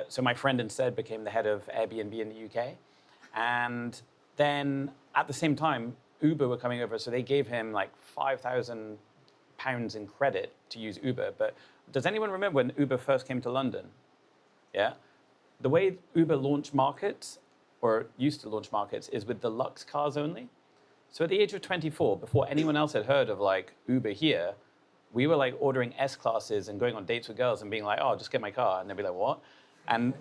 So my friend instead became the head of Airbnb in the UK. And then at the same time, Uber were coming over, so they gave him like £5,000 in credit to use Uber. But does anyone remember when Uber first came to London? Yeah? The way Uber launched markets, or used to launch markets, is with deluxe cars only. So at the age of 24, before anyone else had heard of like Uber here, we were like ordering S-classes and going on dates with girls and being like, oh, just get my car. And they'd be like, what? And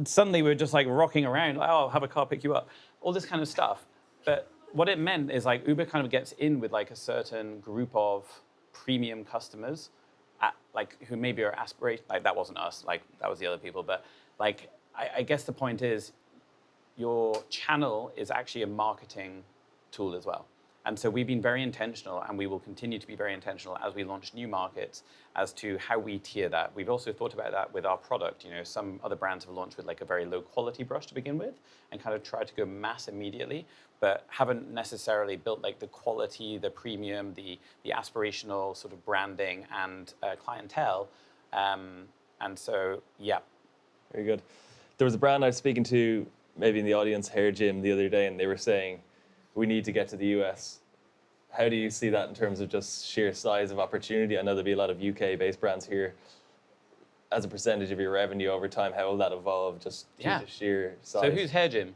suddenly we were just like rocking around, like, oh, I'll have a car pick you up. All this kind of stuff. But what it meant is like Uber kind of gets in with like a certain group of premium customers, who maybe are aspirational. Like that wasn't us, like that was the other people. But like I guess the point is, your channel is actually a marketing tool as well. And so we've been very intentional, and we will continue to be very intentional as we launch new markets as to how we tier that. We've also thought about that with our product. Some other brands have launched with like a very low quality brush to begin with and kind of tried to go mass immediately, but haven't necessarily built like the quality, the premium, the aspirational sort of branding and clientele. And so, yeah. Very good. There was a brand I was speaking to, maybe in the audience, Hair Gym, the other day, and they were saying, we need to get to the US. How do you see that in terms of just sheer size of opportunity? I know there'll be a lot of UK-based brands here. As a percentage of your revenue over time, how will that evolve just due to sheer size? So who's Hair Gym?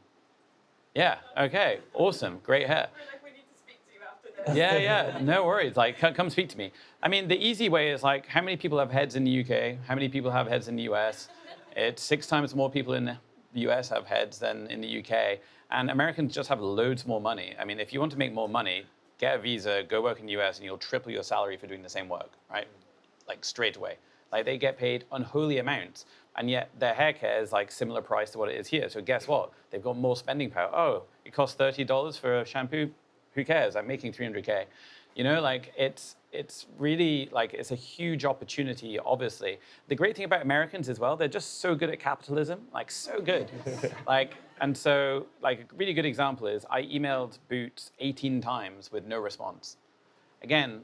Yeah, okay, awesome, great hair. We're like, we need to speak to you after this. Yeah, no worries, like come speak to me. I mean, the easy way is like, how many people have heads in the UK? How many people have heads in the US? It's 6 times more people in the US have heads than in the UK. And Americans just have loads more money. I mean, if you want to make more money, get a visa, go work in the US, and you'll triple your salary for doing the same work, right? Like straight away. Like they get paid unholy amounts, and yet their hair care is like similar price to what it is here. So guess what? They've got more spending power. Oh, it costs $30 for a shampoo? Who cares? I'm making 300K. Like it's really like, it's a huge opportunity, obviously. The great thing about Americans as well, they're just so good at capitalism, like so good. And so like a really good example is I emailed Boots 18 times with no response. Again,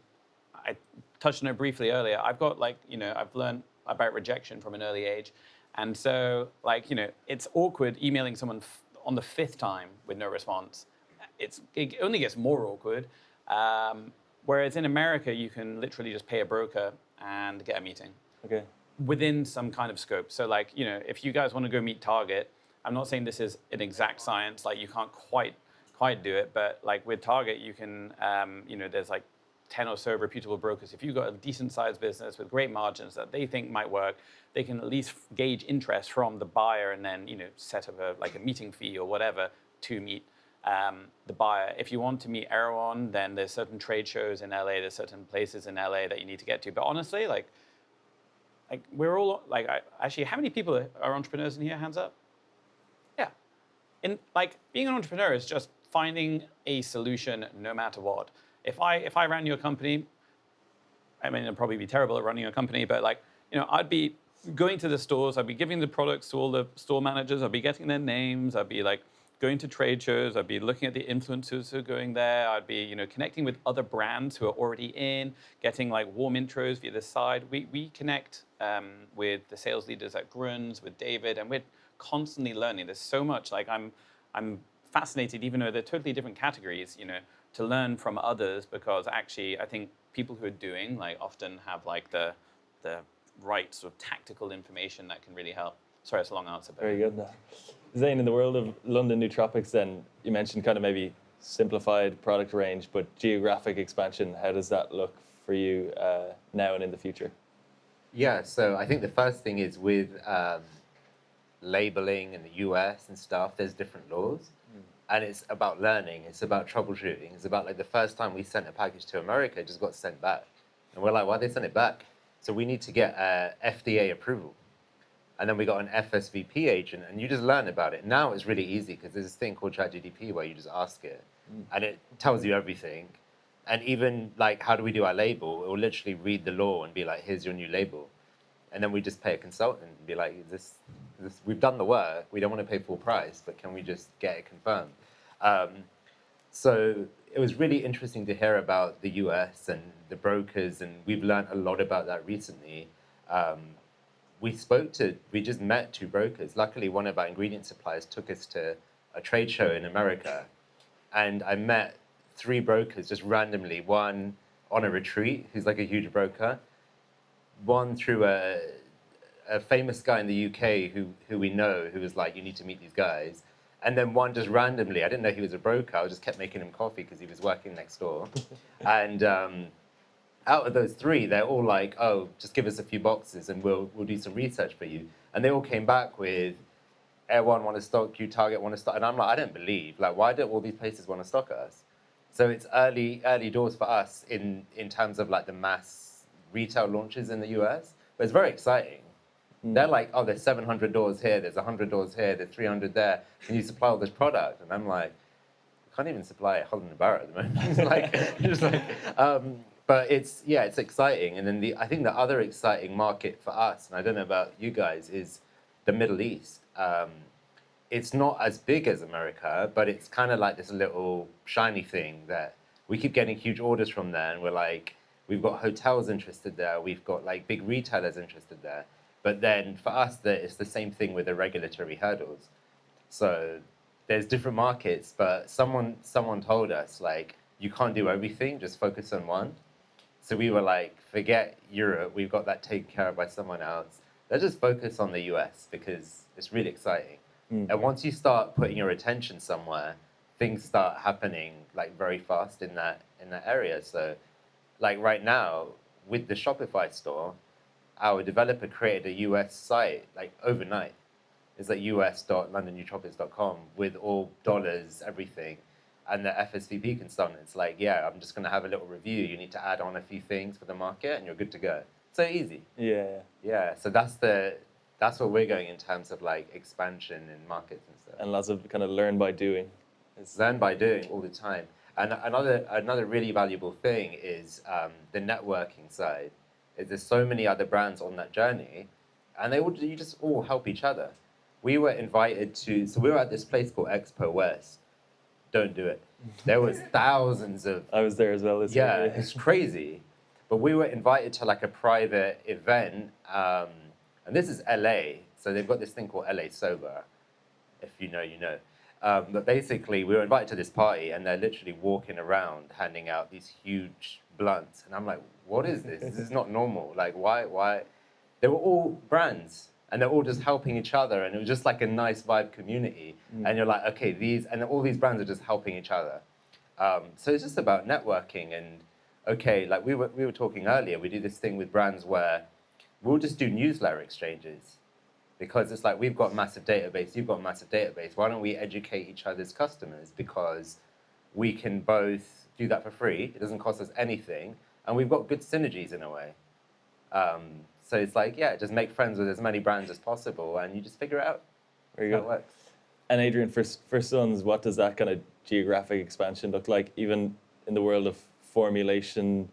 I touched on it briefly earlier. I've got like, I've learned about rejection from an early age. And so like, it's awkward emailing someone on the 5th time with no response. It only gets more awkward. Whereas in America, you can literally just pay a broker and get a meeting. Okay. within some kind of scope. So like, if you guys want to go meet Target, I'm not saying this is an exact science, like you can't quite do it, but like with Target, you can, there's like 10 or so reputable brokers. If you've got a decent sized business with great margins that they think might work, they can at least gauge interest from the buyer and then, set up a meeting fee or whatever to meet the buyer. If you want to meet Erewhon, then there's certain trade shows in LA, there's certain places in LA that you need to get to. But honestly, like we're all, actually, how many people are entrepreneurs in here? Hands up. Yeah. Being an entrepreneur is just finding a solution no matter what. If I ran your company, I mean, it'd probably be terrible at running a company, but I'd be going to the stores, I'd be giving the products to all the store managers, I'd be getting their names, I'd be going to trade shows, I'd be looking at the influencers who are going there, I'd be connecting with other brands who are already in, getting warm intros via the side. We connect with the sales leaders at Grunz, with David, and we're constantly learning. There's so much. I'm fascinated, even though they're totally different categories, to learn from others, because actually I think people who are doing often have the right sort of tactical information that can really help. Sorry, it's a long answer. But Very good. Zain, in the world of London Nootropics, then you mentioned kind of maybe simplified product range, but geographic expansion, how does that look for you now and in the future? Yeah, so I think the first thing is with labeling in the US and stuff, there's different laws. And it's about learning, it's about troubleshooting. It's about the first time we sent a package to America, it just got sent back. And we're like, why they send it back? So we need to get FDA approval. And then we got an FSVP agent, and you just learn about it. Now it's really easy because there's this thing called ChatGPT where you just ask it, and it tells you everything. And even how do we do our label? It will literally read the law and be like, here's your new label. And then we just pay a consultant and be like, we've done the work, we don't want to pay full price, but can we just get it confirmed? So it was really interesting to hear about the US and the brokers, and we've learned a lot about that recently. We just met 2 brokers. Luckily, one of our ingredient suppliers took us to a trade show in America, and I met 3 brokers just randomly, one on a retreat, who's a huge broker, one through a famous guy in the UK who we know, who was you need to meet these guys. And then one just randomly, I didn't know he was a broker, I just kept making him coffee because he was working next door. And out of those 3, they're all oh, just give us a few boxes and we'll do some research for you. And they all came back with, Air1 want to stock you, Target want to stock. And I'm I don't believe, why do all these places want to stock us? So it's early doors for us in terms of the mass retail launches in the US. But it's very exciting. They're oh, there's 700 doors here, there's 100 doors here, there's 300 there. Can you supply all this product? And I'm I can't even supply a Holland & Barrett at the moment. But it's exciting. And then I think the other exciting market for us, and I don't know about you guys, is the Middle East. It's not as big as America, but it's kind of this little shiny thing that we keep getting huge orders from there. And we're we've got hotels interested there, we've got big retailers interested there. But then for us, it's the same thing with the regulatory hurdles. So there's different markets, but someone told us you can't do everything, just focus on one. So we were forget Europe, we've got that taken care of by someone else. Let's just focus on the US because it's really exciting. And once you start putting your attention somewhere, things start happening very fast in that area. So right now with the Shopify store, our developer created a US site overnight. It's us.londonnootropics.com with all dollars, everything. And the FSVP consultant's yeah, I'm just going to have a little review. You need to add on a few things for the market and you're good to go. So easy. Yeah. So that's what we're going in terms of expansion in markets and stuff. And lots of kind of learn by doing. It's learn by doing all the time. And another really valuable thing is the networking side. There's so many other brands on that journey, and you just all help each other. We were invited so we were at this place called Expo West. Don't do it. There was thousands of... I was there as well this year. Yeah, it's crazy. But we were invited to a private event, and this is LA, so they've got this thing called LA Sober. If you know, you know. But basically, we were invited to this party, and they're literally walking around handing out these huge blunts. And I'm what is this? This is not normal. Why? they were all brands, and they're all just helping each other, and it was just like a nice vibe community. And you're like, okay, and all these brands are just helping each other. So it's just about networking, and okay, like we were talking earlier, we do this thing with brands where we'll just do newsletter exchanges, because it's like, we've got a massive database, you've got a massive database. Why don't we educate each other's customers? Because we can both do that for free. It doesn't cost us anything, and we've got good synergies in a way. So it's like, yeah, just make friends with as many brands as possible, and you just figure it out. Very How good. it works. And Adrian, for Suns, what does that kind of geographic expansion look like, even in the world of formulation,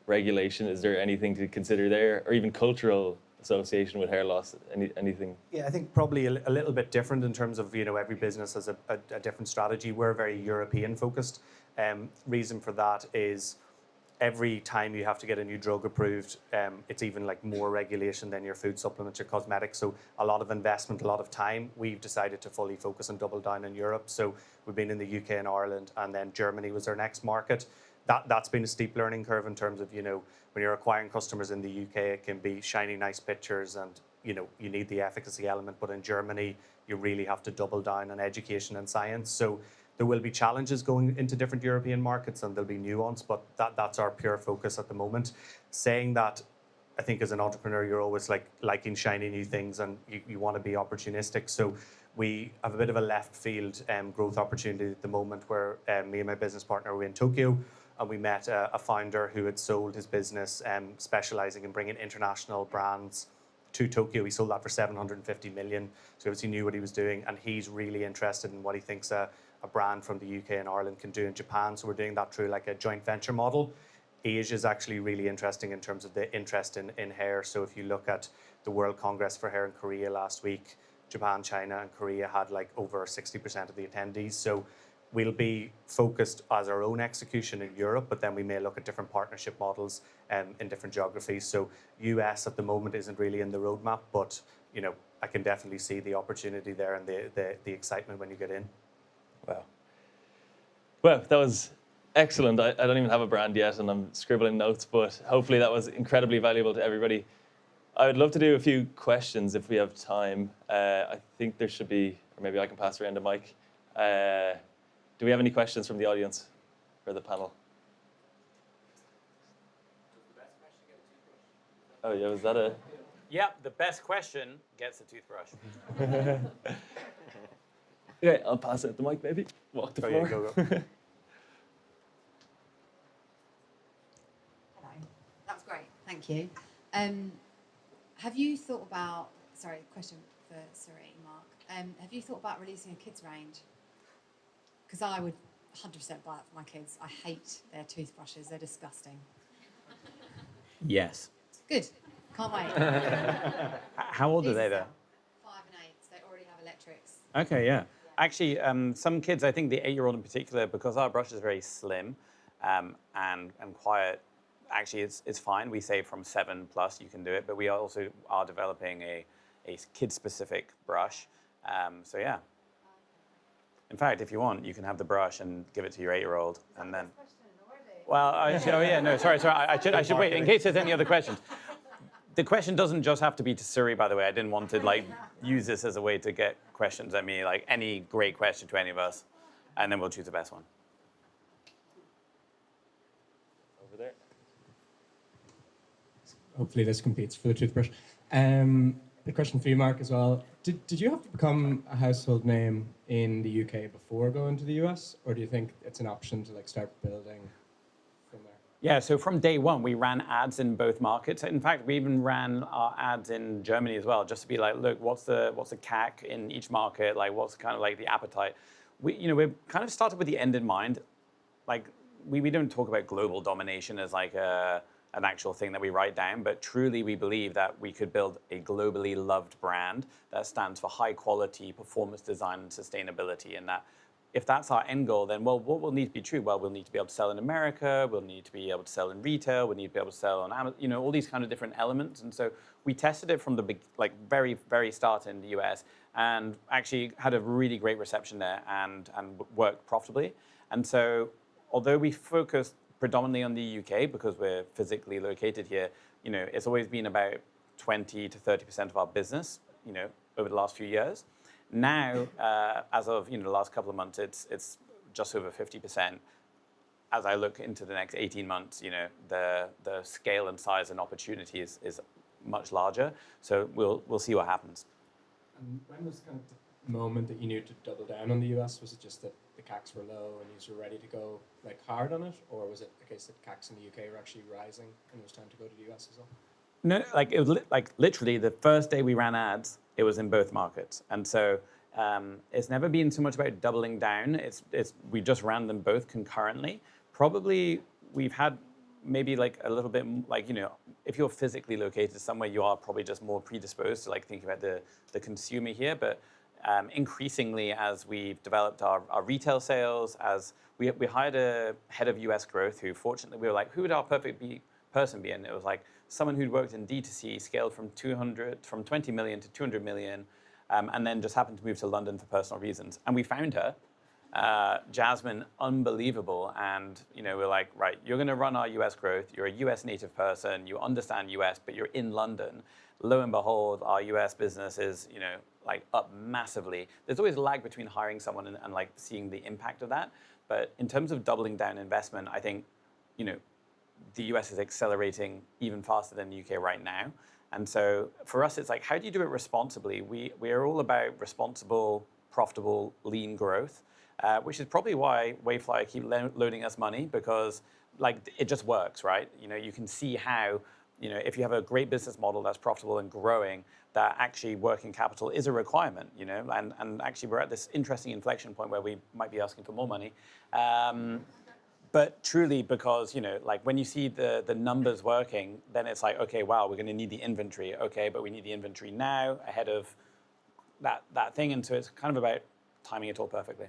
regulation? Is there anything to consider there, or even cultural association with hair loss? Anything? Yeah, I think probably a little bit different in terms of, every business has a different strategy. We're very European focused. Reason for that is every time you have to get a new drug approved, it's even like more regulation than your food supplements, your cosmetics. So a lot of investment, a lot of time. We've decided to fully focus and double down in Europe. So we've been in the UK and Ireland, and then Germany was our next market. That's been a steep learning curve in terms of, when you're acquiring customers in the UK, it can be shiny, nice pictures, and, you need the efficacy element. But in Germany, you really have to double down on education and science. So there will be challenges going into different European markets, and there'll be nuance, but that's our pure focus at the moment. Saying that, I think as an entrepreneur, you're always liking shiny new things, and you want to be opportunistic. So we have a bit of a left field growth opportunity at the moment, where me and my business partner were in Tokyo, and we met a founder who had sold his business, specializing in bringing international brands to Tokyo. He sold that for 750 million. So obviously knew what he was doing, and he's really interested in what he thinks a brand from the UK and Ireland can do in Japan. So we're doing that through like a joint venture model. Asia is actually really interesting in terms of the interest in hair. So if you look at the World Congress for Hair in Korea last week, Japan, China, and Korea had like over 60% of the attendees. So we'll be focused as our own execution in Europe, but then we may look at different partnership models in different geographies. So US at the moment isn't really in the roadmap, but I can definitely see the opportunity there and the excitement when you get in. Wow. Well, that was excellent. I don't even have a brand yet, and I'm scribbling notes, but hopefully that was incredibly valuable to everybody. I would love to do a few questions if we have time. I think there should be, or maybe I can pass around the mic. Do we have any questions from the audience for the panel? Oh yeah, was that a? Yeah, the best question gets a toothbrush. Okay, I'll pass out the mic maybe. Walk the floor. Go. Hello. That was great. Thank you. Have you thought about, sorry, question for Suri, Mark. Have you thought about releasing a kids range? Because I would 100% buy that for my kids. I hate their toothbrushes. They're disgusting. Yes. Good. Can't wait. How old are they though? 5 and 8. So they already have electrics. Okay, yeah. Actually, some kids, I think the 8-year-old in particular, because our brush is very slim and quiet, actually it's fine. We say from 7 plus you can do it, but we also are developing a kid-specific brush. So yeah. In fact, if you want, you can have the brush and give it to your 8-year-old, and then. Well, sorry. I should wait in case there's any other questions. The question doesn't just have to be to Suri, by the way. I didn't want to use this as a way to get questions at me, like any great question to any of us, and then we'll choose the best one. Over there. Hopefully this competes for the toothbrush. The question for you, Mark, as well. Did you have to become a household name in the UK before going to the US, or do you think it's an option to start building from there? Yeah, so from day one, we ran ads in both markets. In fact, we even ran our ads in Germany as well, just to be like, look, what's the CAC in each market? What's kind of the appetite? We kind of started with the end in mind. We don't talk about global domination as an actual thing that we write down, but truly we believe that we could build a globally loved brand that stands for high quality, performance design, and sustainability. And that if that's our end goal, then what will need to be true? Well, we'll need to be able to sell in America, we'll need to be able to sell in retail, we'll need to be able to sell on Amazon, all these kind of different elements. And so we tested it from the very, very start in the US, and actually had a really great reception there and worked profitably. And so although we focused predominantly on the UK because we're physically located here, it's always been about 20 to 30% of our business, over the last few years. Now, as of the last couple of months, it's just over 50%. As I look into the next 18 months, the scale and size and opportunity is much larger. So we'll see what happens. And when was kind of the moment that you knew to double down on the US? Was it just that the CACs were low and you were ready to go hard on it, or was it the case that CACs in the UK were actually rising and it was time to go to the US as well? No, it was literally the first day we ran ads, it was in both markets, and so it's never been so much about doubling down. We just ran them both concurrently. Probably we've had maybe a little bit if you're physically located somewhere, you are probably just more predisposed to think about the consumer here. But increasingly, as we've developed our retail sales, as we hired a head of US growth who, fortunately, we were like, who would our perfect person be? And it was someone who'd worked in D2C, scaled from 20 million to 200 million, and then just happened to move to London for personal reasons. And we found her. Jasmine, unbelievable, and we're like, right, you're going to run our US growth. You're a US native person. You understand US, but you're in London. Lo and behold, our US business is up massively. There's always a lag between hiring someone and seeing the impact of that. But in terms of doubling down investment, I think the US is accelerating even faster than the UK right now. And so for us, it's how do you do it responsibly? We are all about responsible, profitable, lean growth. Which is probably why Wayflyer keep loaning us money, because it just works, right? You can see how, if you have a great business model that's profitable and growing, that actually working capital is a requirement, and actually we're at this interesting inflection point where we might be asking for more money. But truly, because when you see the numbers working, then it's okay, wow, we're going to need the inventory. Okay, but we need the inventory now ahead of that thing, and so it's kind of about timing it all perfectly.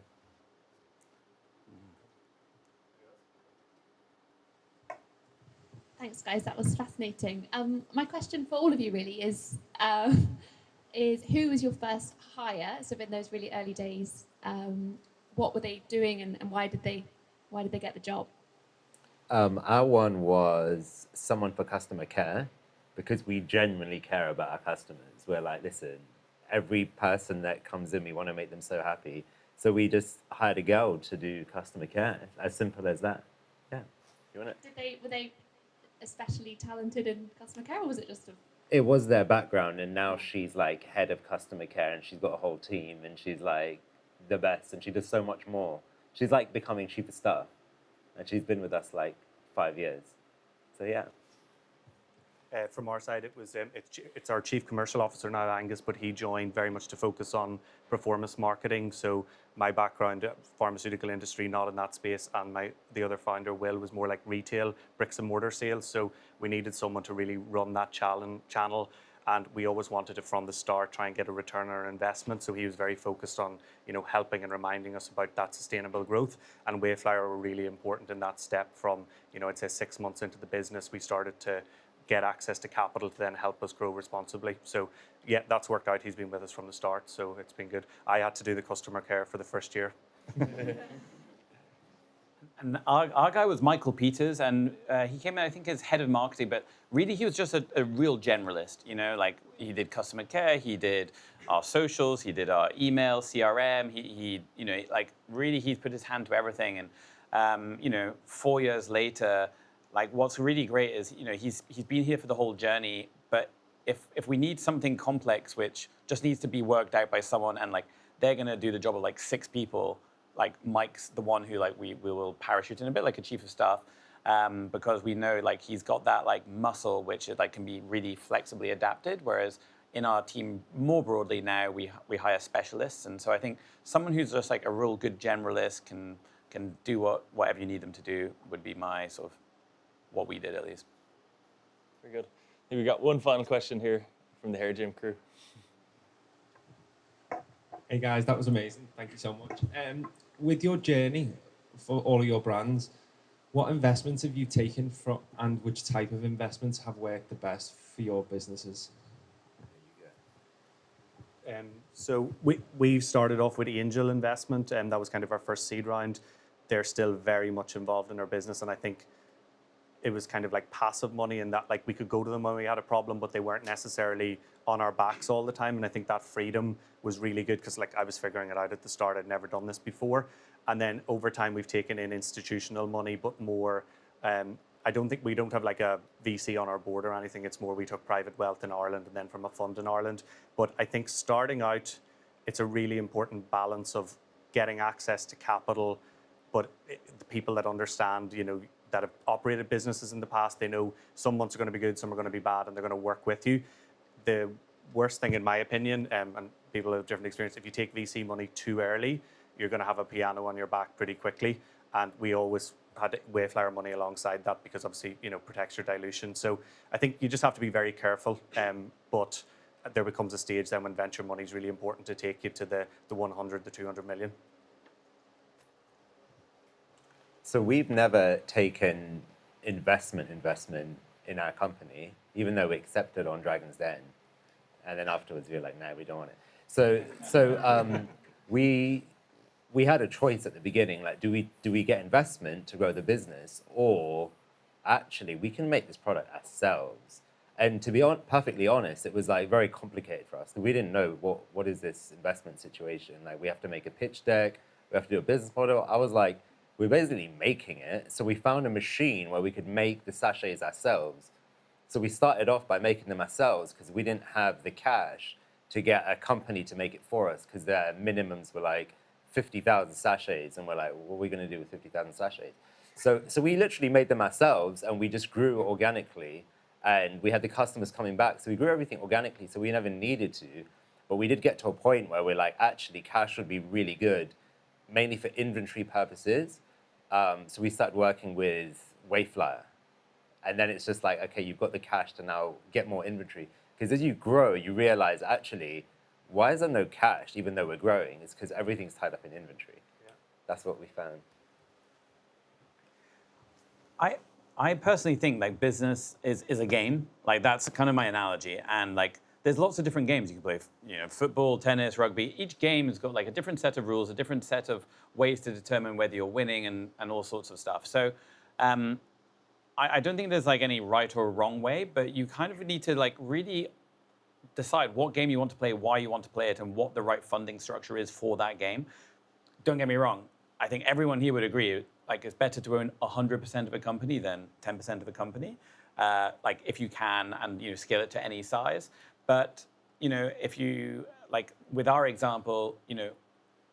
Thanks, guys. That was fascinating. My question for all of you really is who was your first hire? So in those really early days, what were they doing, and why did they get the job? Our one was someone for customer care, because we genuinely care about our customers. We're like, listen, every person that comes in, we want to make them so happy. So we just hired a girl to do customer care. As simple as that. Yeah. You want it? Were they especially talented in customer care, or was it just It was their background, and now she's head of customer care, and she's got a whole team, and she's the best, and she does so much more. She's becoming chief of staff, and she's been with us 5 years. So yeah. From our side, it's our chief commercial officer now, Angus, but he joined very much to focus on performance marketing. So my background, pharmaceutical industry, not in that space, and the other founder, Will, was more retail, bricks and mortar sales. So we needed someone to really run that channel, and we always wanted to, from the start, try and get a return on our investment. So he was very focused on, helping and reminding us about that sustainable growth. And Wayflyer were really important in that step. From, I'd say 6 months into the business, we started to get access to capital to then help us grow responsibly. So yeah, that's worked out. He's been with us from the start, so it's been good. I had to do the customer care for the first year. And our guy was Michael Peters, and he came in, I think, as head of marketing, but really he was just a real generalist, he did customer care, he did our socials, he did our email, CRM, he really he's put his hand to everything. And 4 years later, what's really great is, he's been here for the whole journey, but if we need something complex, which just needs to be worked out by someone, and they're going to do the job of 6 people, Mike's the one who we will parachute in, a bit like a chief of staff, because we know he's got that muscle, which can be really flexibly adapted. Whereas in our team more broadly now, we hire specialists, and so I think someone who's just a real good generalist can do whatever you need them to do would be my sort of what we did, at least. Very good. I think we got one final question here from the Hair Gym crew. Hey guys, that was amazing. Thank you so much. With your journey for all of your brands, what investments have you taken from, and which type of investments have worked the best for your businesses? So we started off with angel investment, and that was kind of our first seed round. They're still very much involved in our business, and I think it was kind of like passive money, and that like we could go to them when we had a problem, but they weren't necessarily on our backs all the time. And I think that freedom was really good because like I was figuring it out at the start. I'd never done this before. And then over time, we've taken in institutional money, but more, I don't think we don't have like a VC on our board or anything. It's more we took private wealth in Ireland and then from a fund in Ireland. But I think starting out, it's a really important balance of getting access to capital, but the people that understand, you know, that have operated businesses in the past, they know some months are going to be good, some are going to be bad, and they're going to work with you. The worst thing, in my opinion, and people have different experience, if you take VC money too early, you're going to have a piano on your back pretty quickly. And we always had Wayflower money alongside that because obviously, you know, protects your dilution. So I think you just have to be very careful. But there becomes a stage then when venture money is really important to take you to the 100, the 200 million. So we've never taken investment in our company, even though we accepted on Dragon's Den. And then afterwards we were like, no, we don't want it. So we had a choice at the beginning, like, do we get investment to grow the business, or actually we can make this product ourselves? And to be perfectly honest, it was like very complicated for us. We didn't know what is this investment situation. Like, we have to make a pitch deck, we have to do a business model. I was like, we're basically making it. So we found a machine where we could make the sachets ourselves. So we started off by making them ourselves because we didn't have the cash to get a company to make it for us, because their minimums were like 50,000 sachets, and we're like, what are we going to do with 50,000 sachets? So we literally made them ourselves, and we just grew organically, and we had the customers coming back. So we grew everything organically, so we never needed to. But we did get to a point where we're like, actually, cash would be really good, mainly for inventory purposes. So we started working with Wayflower. And then it's just like, okay, you've got the cash to now get more inventory. Because as you grow, you realize, actually, why is there no cash, even though we're growing? It's because everything's tied up in inventory. Yeah. That's what we found. I personally think like business is a game. Like, that's kind of my analogy. And like, there's lots of different games you can play. You know, football, tennis, rugby. Each game has got like a different set of rules, a different set of ways to determine whether you're winning and all sorts of stuff. So I don't think there's like any right or wrong way, but you kind of need to like really decide what game you want to play, why you want to play it, and what the right funding structure is for that game. Don't get me wrong. I think everyone here would agree, like, it's better to own 100% of a company than 10% of a company, like if you can, and you know, scale it to any size. But you know, if you like with our example, you know,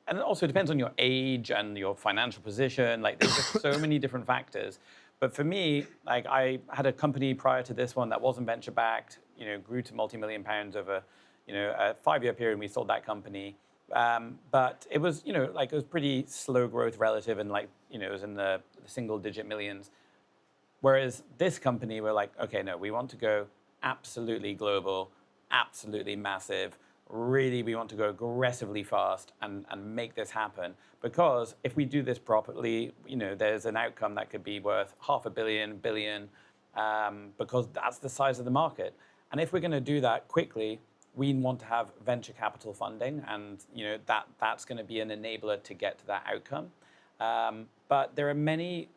and it also depends on your age and your financial position. Like, there's just so many different factors. But for me, like, I had a company prior to this one that wasn't venture backed. You know, grew to multi-million pounds over, you know, a 5-year period, and we sold that company. But it was, you know, like, it was pretty slow growth relative, and like, you know, it was in the single-digit millions. Whereas this company, we're like, okay, no, we want to go absolutely global, absolutely massive. Really, we want to go aggressively fast and make this happen. Because if we do this properly, you know, there's an outcome that could be worth $500 million, because that's the size of the market. And if we're going to do that quickly, we want to have venture capital funding, and you know, that's going to be an enabler to get to that outcome. But there are many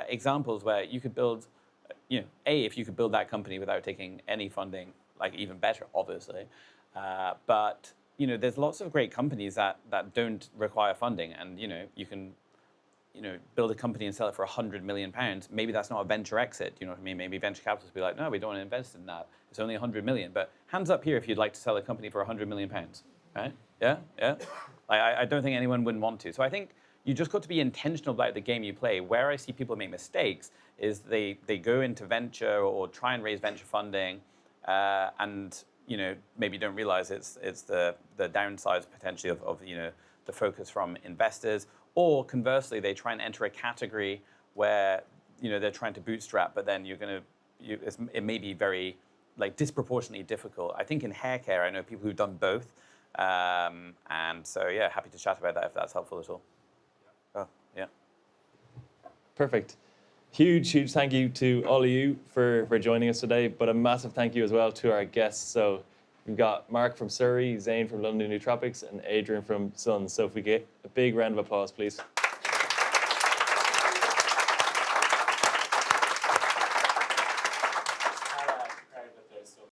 examples where you could build, you know, if you could build that company without taking any funding, like, even better, obviously. But you know, there's lots of great companies that don't require funding, and you know, you can, you know, build a company and sell it for £100 million. Maybe that's not a venture exit. You know what I mean? Maybe venture capitalists be like, no, we don't want to invest in that. It's only 100 million. But hands up here if you'd like to sell a company for £100 million, right? Yeah. I don't think anyone wouldn't want to. So I think you just got to be intentional about the game you play. Where I see people make mistakes is they go into venture or try and raise venture funding, and you know, maybe don't realize it's the downsides potentially of you know, the focus from investors. Or conversely, they try and enter a category where, you know, they're trying to bootstrap, but then it may be very, like, disproportionately difficult. I think in hair care, I know people who've done both, and so yeah, happy to chat about that if that's helpful at all. Oh, yeah. Perfect. Huge thank you to all of you for joining us today, but a massive thank you as well to our guests. So we've got Mark from Suri, Zain from London Nootropics, and Adrian from Sun. So if we get a big round of applause, please.